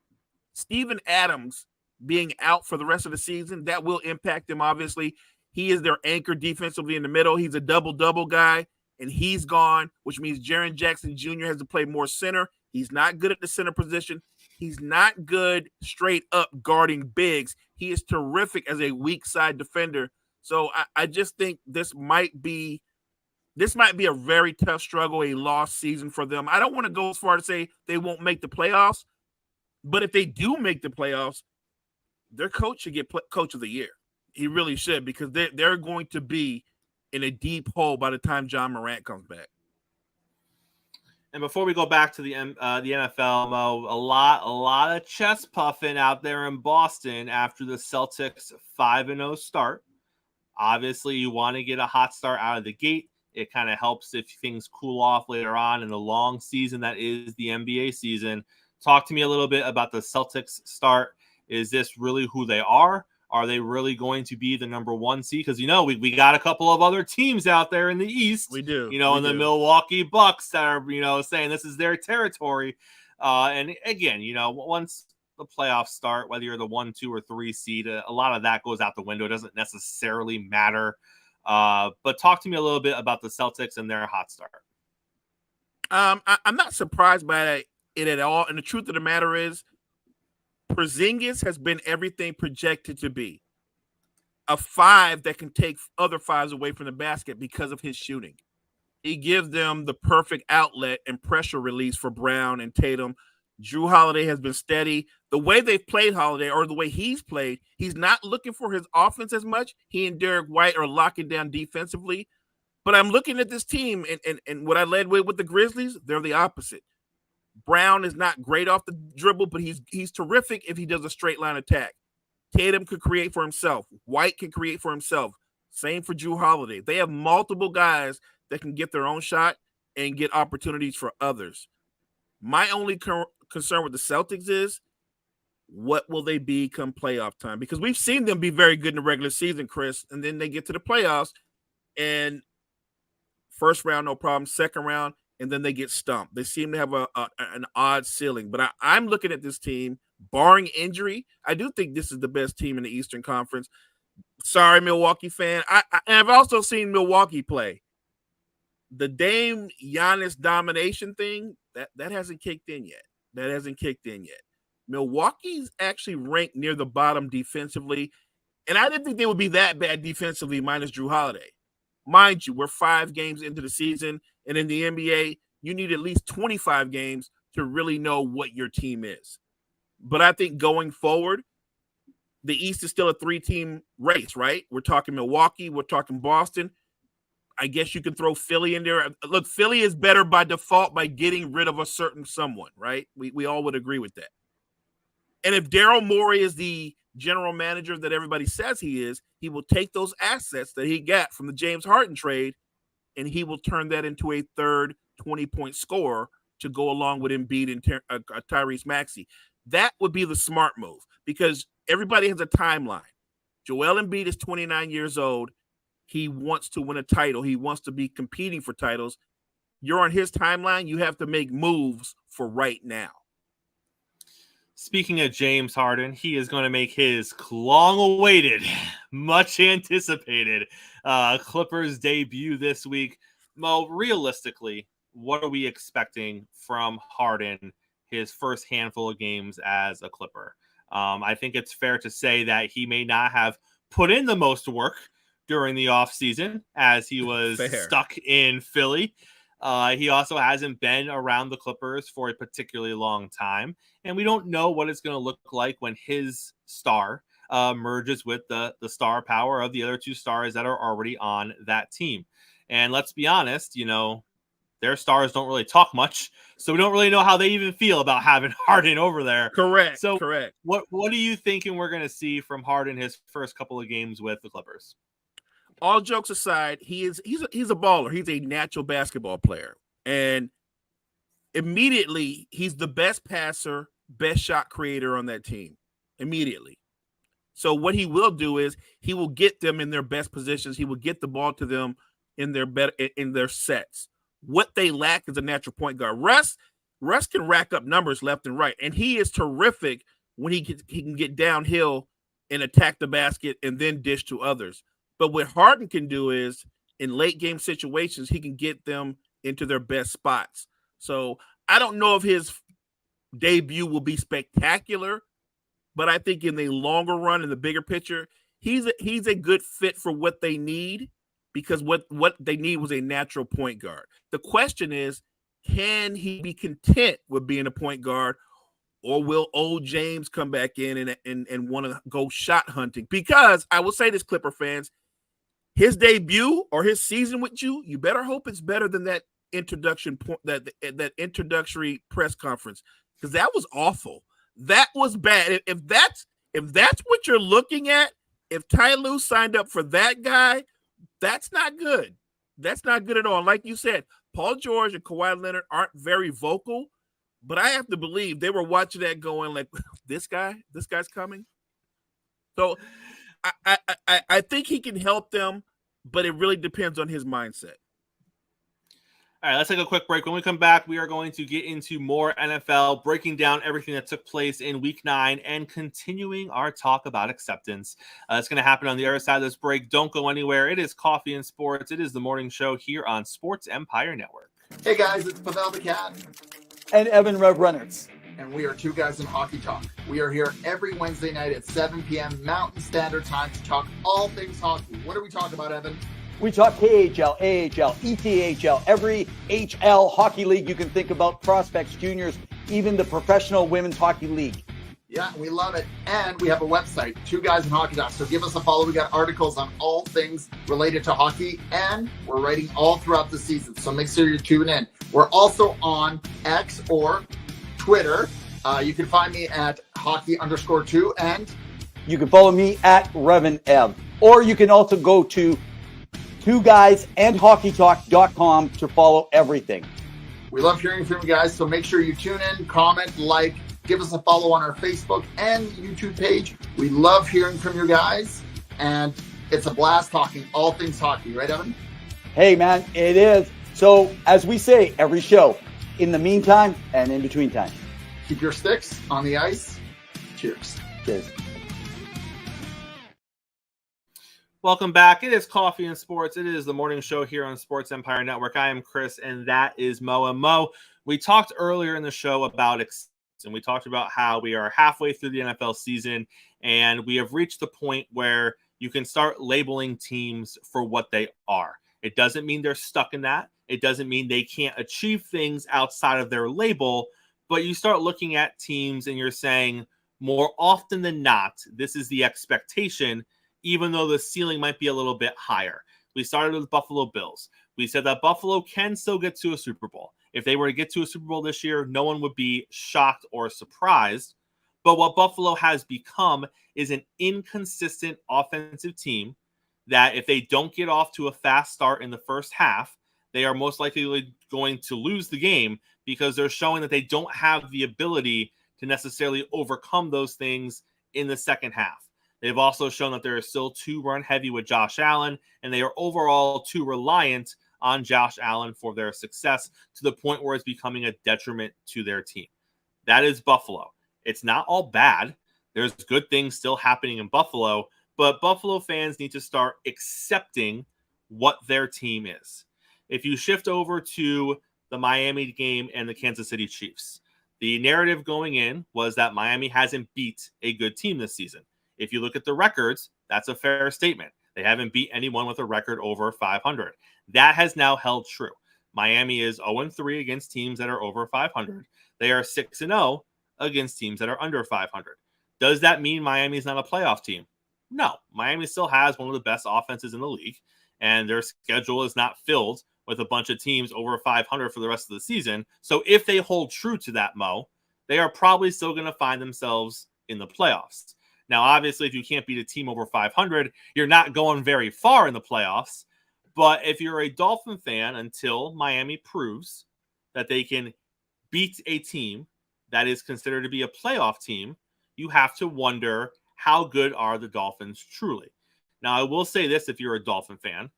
Speaker 3: Steven Adams being out for the rest of the season, that will impact him, obviously. He is their anchor defensively in the middle. He's a double-double guy, and he's gone, which means Jaren Jackson Jr. has to play more center. He's not good at the center position. He's not good straight up guarding bigs. He is terrific as a weak side defender. So I just think this might be a very tough struggle, a lost season for them. I don't want to go as far to say they won't make the playoffs, but if they do make the playoffs, their coach should get coach of the year. He really should, because they're going to be in a deep hole by the time John Morant comes back.
Speaker 2: And before we go back to the NFL, Mo, a lot of chest puffing out there in Boston after the Celtics 5-0 start. Obviously, you want to get a hot start out of the gate. It kind of helps if things cool off later on in the long season that is the NBA season. Talk to me a little bit about the Celtics start. Is this really who they are? Are they really going to be the number 1 seed? Because, we got a couple of other teams out there in the East.
Speaker 3: We do.
Speaker 2: The Milwaukee Bucks that are, saying this is their territory. And again, once the playoffs start, whether you're the 1, 2, or 3 seed, a lot of that goes out the window. It doesn't necessarily matter. But talk to me a little bit about the Celtics and their hot start.
Speaker 3: I'm not surprised by it at all. And the truth of the matter is, Porzingis has been everything projected to be. A 5 that can take other 5s away from the basket because of his shooting. He gives them the perfect outlet and pressure release for Brown and Tatum. Drew Holiday has been steady. The way they've played Holiday, or the way he's played, he's not looking for his offense as much. He and Derek White are locking down defensively. But I'm looking at this team, and what I led with the Grizzlies, they're the opposite. Brown is not great off the dribble, but he's terrific if he does a straight line attack. Tatum could create for himself. White can create for himself. Same for Drew Holiday. They have multiple guys that can get their own shot and get opportunities for others. My only concern with the Celtics is, what will they be come playoff time? Because we've seen them be very good in the regular season, Chris, and then they get to the playoffs, and first round, no problem. Second round, and then they get stumped. They seem to have an odd ceiling. But I'm looking at this team, barring injury, I do think this is the best team in the Eastern Conference. Sorry, Milwaukee fan. I've also seen Milwaukee play. The Dame Giannis domination thing, that hasn't kicked in yet. Milwaukee's actually ranked near the bottom defensively, and I didn't think they would be that bad defensively minus Drew Holiday. Mind you, we're 5 games into the season, and in the NBA, you need at least 25 games to really know what your team is. But I think going forward, the East is still a 3-team race, right? We're talking Milwaukee, we're talking Boston. I guess you can throw Philly in there. Look, Philly is better by default by getting rid of a certain someone, right? We all would agree with that. And if Daryl Morey is the general manager that everybody says he is, he will take those assets that he got from the James Harden trade, and he will turn that into a third 20-point scorer to go along with Embiid and Tyrese Maxey. That would be the smart move, because everybody has a timeline. Joel Embiid is 29 years old. He wants to win a title. He wants to be competing for titles. You're on his timeline. You have to make moves for right now.
Speaker 2: Speaking of James Harden, he is going to make his long-awaited, much-anticipated Clippers debut this week. Mo, realistically, what are we expecting from Harden his first handful of games as a Clipper? I think it's fair to say that he may not have put in the most work during the offseason as he was stuck in Philly. He also hasn't been around the Clippers for a particularly long time, and we don't know what it's going to look like when his star merges with the star power of the other 2 stars that are already on that team. And let's be honest, their stars don't really talk much, so we don't really know how they even feel about having Harden over there.
Speaker 3: Correct.
Speaker 2: So
Speaker 3: correct.
Speaker 2: What are you thinking we're going to see from Harden his first couple of games with the Clippers?
Speaker 3: All jokes aside, he's a baller. He's a natural basketball player, and immediately he's the best passer, best shot creator on that team. Immediately. So what he will do is he will get them in their best positions. He will get the ball to them in their sets. What they lack is a natural point guard. Russ can rack up numbers left and right, and he is terrific when he can get downhill and attack the basket and then dish to others. But what Harden can do is in late game situations, he can get them into their best spots. So I don't know if his debut will be spectacular, but I think in the longer run, in the bigger picture, he's a good fit for what they need, because what they need was a natural point guard. The question is, can he be content with being a point guard, or will old James come back in and want to go shot hunting? Because I will say this, Clipper fans, his debut or his season with you better hope it's better than that introduction point, that introductory press conference, because that was awful. That was bad. If that's what you're looking at, if Ty Lue signed up for that guy, that's not good. That's not good at all. Like you said, Paul George and Kawhi Leonard aren't very vocal, but I have to believe they were watching that going like, this guy's coming. So I think he can help them, but it really depends on his mindset.
Speaker 2: All right, let's take a quick break. When we come back, we are going to get into more NFL, breaking down everything that took place in Week 9 and continuing our talk about acceptance. It's going to happen on the other side of this break. Don't go anywhere. It is Coffee and Sports. It is the morning show here on Sports Empire Network.
Speaker 7: Hey guys, it's Pavel the Cat.
Speaker 8: And Evan Rev Reynolds.
Speaker 7: And we are Two Guys in Hockey Talk. We are here every Wednesday night at 7 p.m. Mountain Standard Time to talk all things hockey. What do we talk about, Evan?
Speaker 8: We talk KHL, AHL, ECHL, every HL hockey league you can think about, prospects, juniors, even the professional women's hockey league.
Speaker 7: Yeah, we love it. And we have a website, Two Guys in Hockey Talk. So give us a follow. We got articles on all things related to hockey, and we're writing all throughout the season. So make sure you tune in. We're also on X or Twitter. You can find me at hockey_2, and
Speaker 8: you can follow me at RevanEv. Or you can also go to twoguysandhockeytalk.com to follow everything.
Speaker 7: We love hearing from you guys, so make sure you tune in, comment, like, give us a follow on our Facebook and YouTube page. We love hearing from you guys, and it's a blast talking all things hockey, right, Evan?
Speaker 8: Hey, man, it is. So, as we say every show, in the meantime and in between time,
Speaker 7: keep your sticks on the ice. Cheers.
Speaker 8: Cheers.
Speaker 2: Welcome back. It is Coffee and Sports. It is the morning show here on Sports Empire Network. I am Chris, and that is Mo. And Mo, we talked earlier in the show about acceptance, and we talked about how we are halfway through the NFL season, and we have reached the point where you can start labeling teams for what they are. It doesn't mean they're stuck in that. It doesn't mean they can't achieve things outside of their label, but you start looking at teams and you're saying, more often than not, this is the expectation, even though the ceiling might be a little bit higher. We started with Buffalo Bills. We said that Buffalo can still get to a Super Bowl. If they were to get to a Super Bowl this year, no one would be shocked or surprised. But what Buffalo has become is an inconsistent offensive team that if they don't get off to a fast start in the first half, they are most likely going to lose the game because they're showing that they don't have the ability to necessarily overcome those things in the second half. They've also shown that they're still too run heavy with Josh Allen, and they are overall too reliant on Josh Allen for their success to the point where it's becoming a detriment to their team. That is Buffalo. It's not all bad. There's good things still happening in Buffalo, but Buffalo fans need to start accepting what their team is. If you shift over to the Miami game and the Kansas City Chiefs, the narrative going in was that Miami hasn't beat a good team this season. If you look at the records, that's a fair statement. They haven't beat anyone with a record over 500. That has now held true. Miami is 0-3 against teams that are over 500. They are 6-0 against teams that are under 500. Does that mean Miami is not a playoff team? No. Miami still has one of the best offenses in the league, and their schedule is not filled with a bunch of teams over 500 for the rest of the season. So if they hold true to that, Mo, they are probably still going to find themselves in the playoffs. Now, obviously, if you can't beat a team over 500, you're not going very far in the playoffs. But if you're a Dolphin fan, until Miami proves that they can beat a team that is considered to be a playoff team, you have to wonder, how good are the Dolphins truly? Now, I will say this, if you're a Dolphin fan,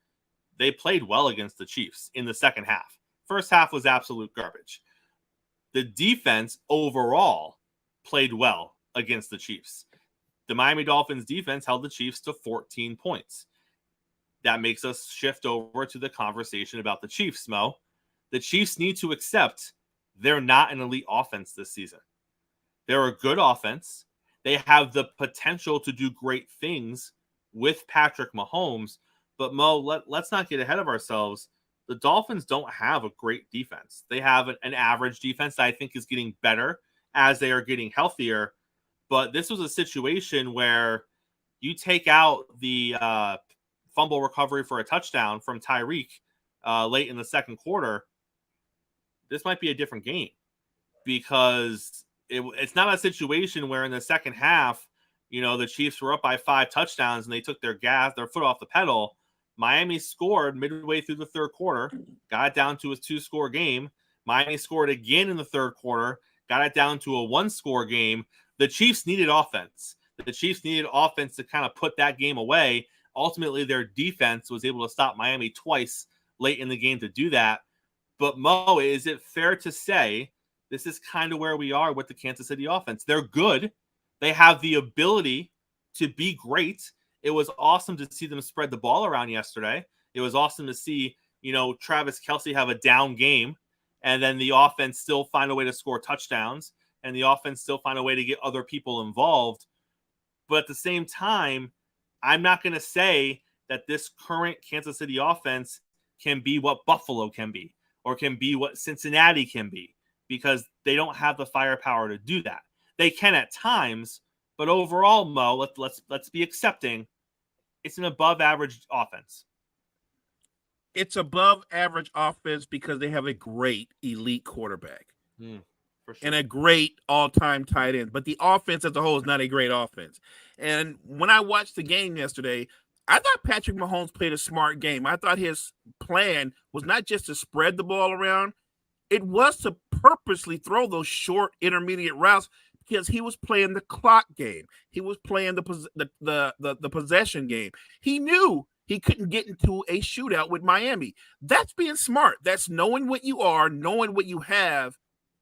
Speaker 2: they played well against the Chiefs in the second half. First half was absolute garbage. The defense overall played well against the Chiefs. The Miami Dolphins defense held the Chiefs to 14 points. That makes us shift over to the conversation about the Chiefs, Mo. The Chiefs need to accept they're not an elite offense this season. They're a good offense. They have the potential to do great things with Patrick Mahomes. But, Mo, let's not get ahead of ourselves. The Dolphins don't have a great defense. They have an average defense that I think is getting better as they are getting healthier. But this was a situation where you take out the fumble recovery for a touchdown from Tyreek late in the second quarter, this might be a different game, because it's not a situation where in the second half, the Chiefs were up by 5 touchdowns and they took their foot off the pedal. Miami scored midway through the third quarter, got it down to a 2-score game. Miami scored again in the third quarter, got it down to a 1-score game. The Chiefs needed offense. The Chiefs needed offense to kind of put that game away. Ultimately, their defense was able to stop Miami twice late in the game to do that. But, Mo, is it fair to say this is kind of where we are with the Kansas City offense? They're good. They have the ability to be great. It was awesome to see them spread the ball around yesterday. It was awesome to see, Travis Kelce have a down game, and then the offense still find a way to score touchdowns, and the offense still find a way to get other people involved. But at the same time, I'm not going to say that this current Kansas City offense can be what Buffalo can be, or can be what Cincinnati can be, because they don't have the firepower to do that. They can at times, but overall, Mo, let's be accepting, it's an above average offense.
Speaker 3: It's above average offense because they have a great elite quarterback
Speaker 2: For sure.
Speaker 3: and a great all-time tight end. But the offense as a whole is not a great offense. And when I watched the game yesterday, I thought Patrick Mahomes played a smart game. I thought his plan was not just to spread the ball around. It was to purposely throw those short intermediate routes, because he was playing the clock game. He was playing the possession game. He knew he couldn't get into a shootout with Miami. That's being smart. That's knowing what you are, knowing what you have,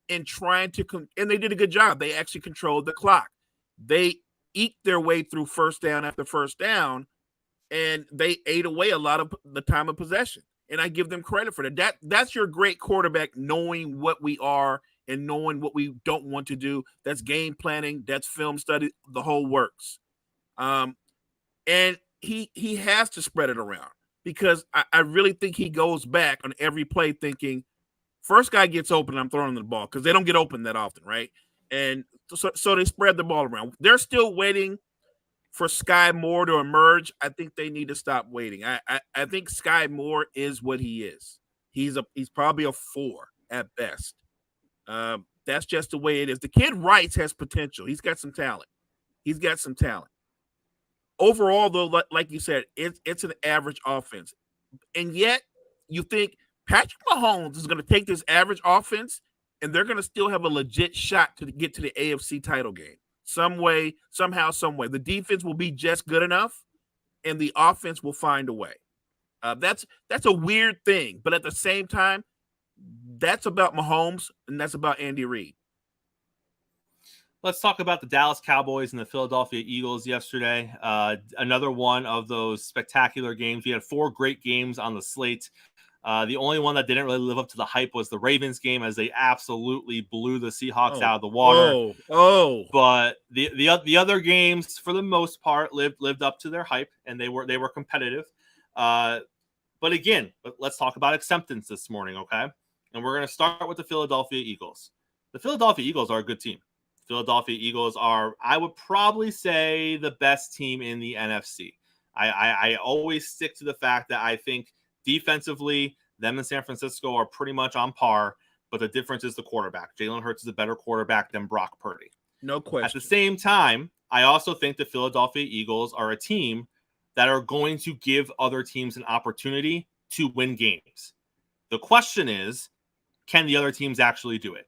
Speaker 3: and trying to and they did a good job. They actually controlled the clock. They eked their way through first down after first down, and they ate away a lot of the time of possession. And I give them credit for that. That's your great quarterback, knowing what we are and knowing what we don't want to do. That's game planning. That's film study. The whole works. And he has to spread it around, because I really think he goes back on every play thinking, first guy gets open, I'm throwing the ball, because they don't get open that often, right? And so they spread the ball around. They're still waiting for Sky Moore to emerge. I think they need to stop waiting. I think Sky Moore is what he is. He's probably a 4 at best. That's just the way it is. The kid Rice has potential. He's got some talent. Overall, though, like you said, it's an average offense. And yet you think Patrick Mahomes is going to take this average offense and they're going to still have a legit shot to get to the AFC title game. Some way, somehow, some way. The defense will be just good enough and the offense will find a way. That's a weird thing. But at the same time, that's about Mahomes and that's about Andy Reid.
Speaker 2: Let's talk about the Dallas Cowboys and the Philadelphia Eagles yesterday. Another one of those spectacular games. We had 4 great games on the slate. The only one that didn't really live up to the hype was the Ravens game, as they absolutely blew the Seahawks out of the water. But the other games, for the most part, lived up to their hype, and they were competitive. But again, let's talk about acceptance this morning, okay? And we're going to start with the Philadelphia Eagles. The Philadelphia Eagles are a good team. Philadelphia Eagles are, I would probably say, the best team in the NFC. I always stick to the fact that I think defensively Them and San Francisco are pretty much on par, but the difference is the quarterback. Jalen Hurts is a better quarterback than Brock Purdy.
Speaker 3: No question.
Speaker 2: At the same time, I also think the Philadelphia Eagles are a team that are going to give other teams an opportunity to win games. The question is, can the other teams actually do it?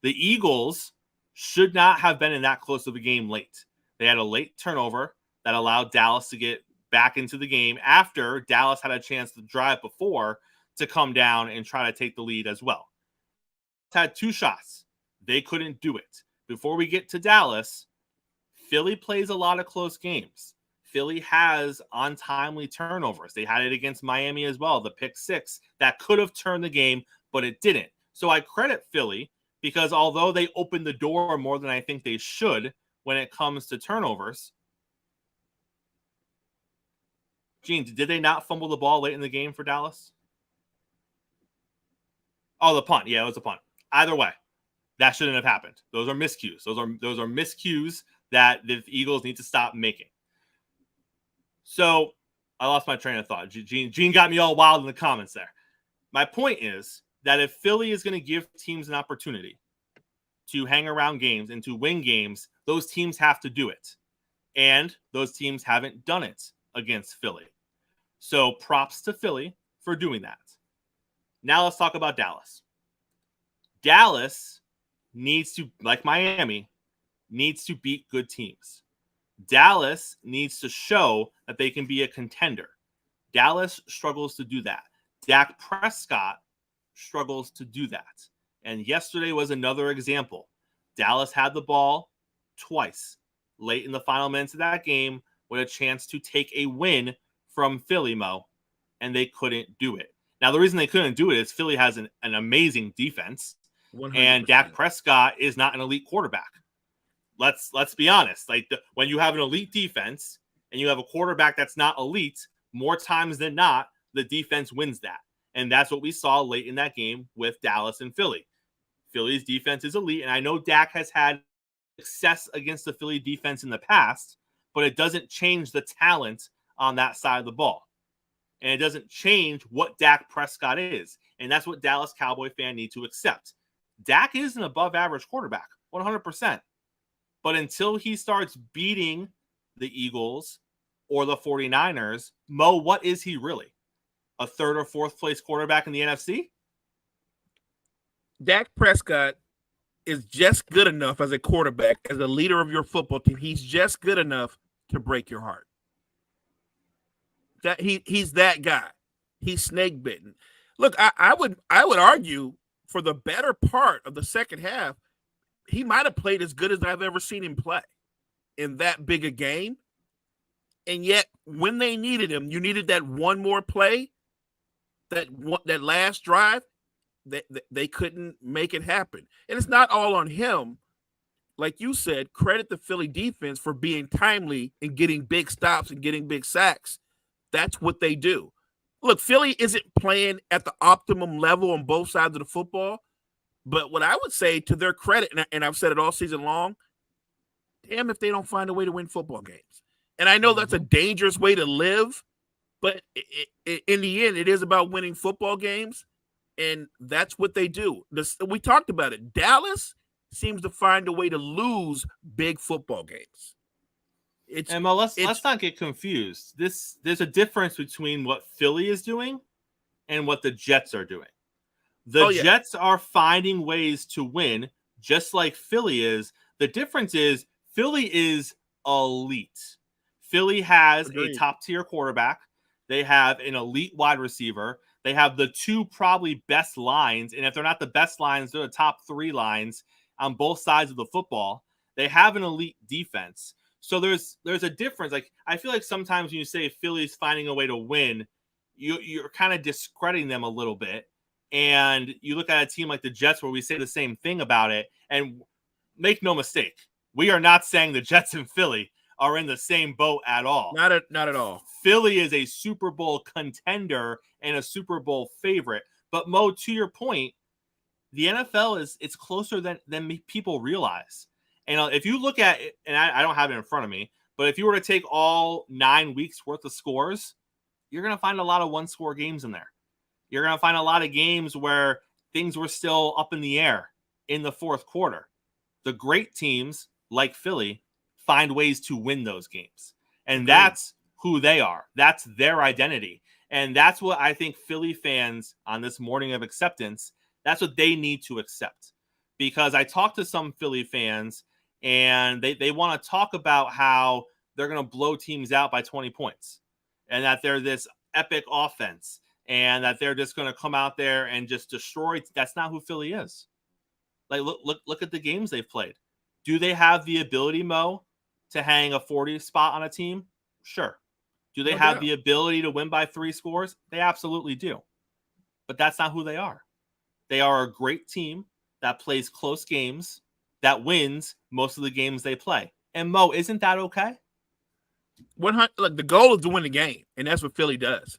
Speaker 2: The Eagles should not have been in that close of a game late. They had a late turnover that allowed Dallas to get back into the game after Dallas had a chance to drive before to come down and try to take the lead as well. Had 2 shots. They couldn't do it. Before we get to Dallas, Philly plays a lot of close games. Philly has untimely turnovers. They had it against Miami as well, the pick 6 that could have turned the game, but it didn't. So I credit Philly because although they opened the door more than I think they should when it comes to turnovers, Gene, did they not fumble the ball late in the game for Dallas? Oh, the punt. Yeah, it was a punt. Either way, that shouldn't have happened. Those are miscues. Those are miscues that the Eagles need to stop making. So I lost my train of thought. Gene got me all wild in the comments there. My point is that if Philly is going to give teams an opportunity to hang around games and to win games, those teams have to do it. And those teams haven't done it against Philly. So props to Philly for doing that. Now let's talk about Dallas. Dallas needs to, like Miami, needs to beat good teams. Dallas needs to show that they can be a contender. Dallas struggles to do that. Dak Prescott struggles to do that. And yesterday was another example. Dallas had the ball twice late in the final minutes of that game with a chance to take a win from Philly, Mo, and they couldn't do it. Now, the reason they couldn't do it is Philly has an amazing defense, 100%. And Dak Prescott is not an elite quarterback. Let's be honest. Like when you have an elite defense and you have a quarterback that's not elite, more times than not, the defense wins that. And that's what we saw late in that game with Dallas and Philly. Philly's defense is elite, and I know Dak has had success against the Philly defense in the past, but it doesn't change the talent on that side of the ball. And it doesn't change what Dak Prescott is. And that's what Dallas Cowboy fan need to accept. Dak is an above average quarterback, 100%. But until he starts beating the Eagles or the 49ers, Mo, what is he really? A 3rd or 4th place quarterback in the NFC?
Speaker 3: Dak Prescott is just good enough as a quarterback, as a leader of your football team. He's just good enough to break your heart. That he's that guy. He's snake bitten. Look, I would argue for the better part of the second half, he might have played as good as I've ever seen him play in that big a game. And yet, when they needed him, you needed that one more play, that last drive, they couldn't make it happen. And it's not all on him. Like you said, credit the Philly defense for being timely and getting big stops and getting big sacks. That's what they do. Look, Philly isn't playing at the optimum level on both sides of the football. But what I would say to their credit, and I've said it all season long, damn if they don't find a way to win football games. And I know that's a dangerous way to live, but in the end, it is about winning football games, and that's what they do. We talked about it. Dallas seems to find a way to lose big football games.
Speaker 2: Let's not get confused. There's a difference between what Philly is doing and what the Jets are doing. The Jets are finding ways to win, just like Philly is. The difference is Philly is elite. Philly has a top-tier quarterback. They have an elite wide receiver. They have the 2 probably best lines, and if they're not the best lines, they're the top 3 lines on both sides of the football. They have an elite defense. So there's a difference. Like I feel like sometimes when you say Philly's finding a way to win, you're kind of discrediting them a little bit. And you look at a team like the Jets where we say the same thing about it. And make no mistake, we are not saying the Jets and Philly are in the same boat at all.
Speaker 3: Not at all.
Speaker 2: Philly is a Super Bowl contender and a Super Bowl favorite. But Mo, to your point, the NFL it's closer than people realize. And if you look at it, and I don't have it in front of me, but if you were to take all 9 weeks worth of scores, you're going to find a lot of one-score games in there. You're going to find a lot of games where things were still up in the air in the fourth quarter. The great teams like Philly find ways to win those games. And that's who they are. That's their identity. And that's what I think Philly fans on this morning of acceptance, that's what they need to accept. Because I talked to some Philly fans and they want to talk about how they're going to blow teams out by 20 points and that they're this epic offense and that they're just going to come out there and just destroy. That's not who Philly is. Like, look at the games they've played. Do they have the ability, Mo, to hang a 40 spot on a team? Sure. Do they have the ability to win by 3 scores? They absolutely do. But that's not who they are. They are a great team that plays close games, that wins most of the games they play. And Mo, isn't that okay?
Speaker 3: 100. Look, the goal is to win the game, and that's what Philly does.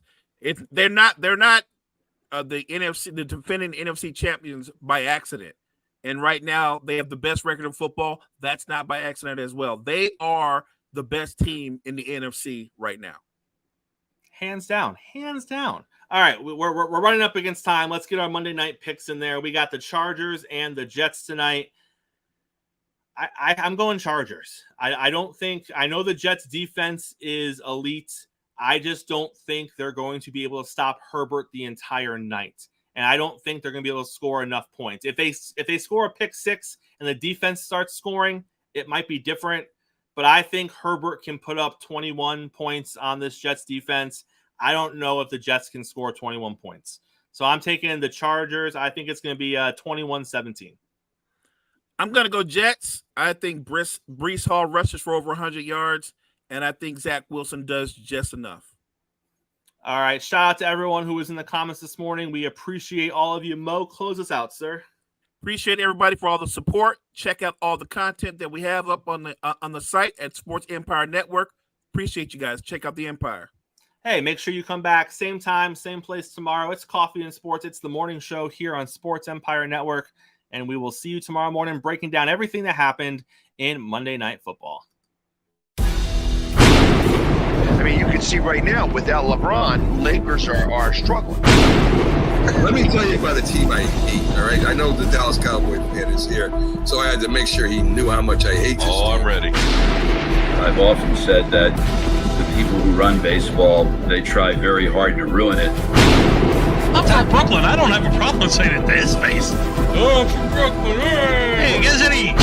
Speaker 3: They're not the NFC, the defending NFC champions by accident. And right now, they have the best record in football. That's not by accident as well. They are the best team in the NFC right now.
Speaker 2: Hands down. Hands down. All right, we're running up against time. Let's get our Monday night picks in there. We got the Chargers and the Jets tonight. I'm going Chargers. I don't think – I know the Jets' defense is elite. I just don't think they're going to be able to stop Herbert the entire night. And I don't think they're going to be able to score enough points. If they score a pick 6 and the defense starts scoring, it might be different. But I think Herbert can put up 21 points on this Jets defense. I don't know if the Jets can score 21 points. So I'm taking the Chargers. I think it's going to be 21-17.
Speaker 3: I'm going to go Jets. I think Breece Hall rushes for over 100 yards, and I think Zach Wilson does just enough.
Speaker 2: All right. Shout out to everyone who was in the comments this morning. We appreciate all of you. Mo, close us out, sir.
Speaker 3: Appreciate everybody for all the support. Check out all the content that we have up on the site at Sports Empire Network. Appreciate you guys. Check out the Empire.
Speaker 2: Hey, make sure you come back. Same time, same place tomorrow. It's Coffee and Sports. It's the morning show here on Sports Empire Network. And we will see you tomorrow morning breaking down everything that happened in Monday Night Football.
Speaker 9: I mean, you can see right now, without LeBron, Lakers are struggling.
Speaker 10: Let me tell you about the team I hate, all right? I know the Dallas Cowboys fan is here, so I had to make sure he knew how much I hate this team.
Speaker 9: I'm ready.
Speaker 11: I've often said that the people who run baseball, they try very hard to ruin it.
Speaker 1: I'm from Brooklyn. I don't have a problem saying it to his face. Oh, I'm from Brooklyn. Hey, you guys any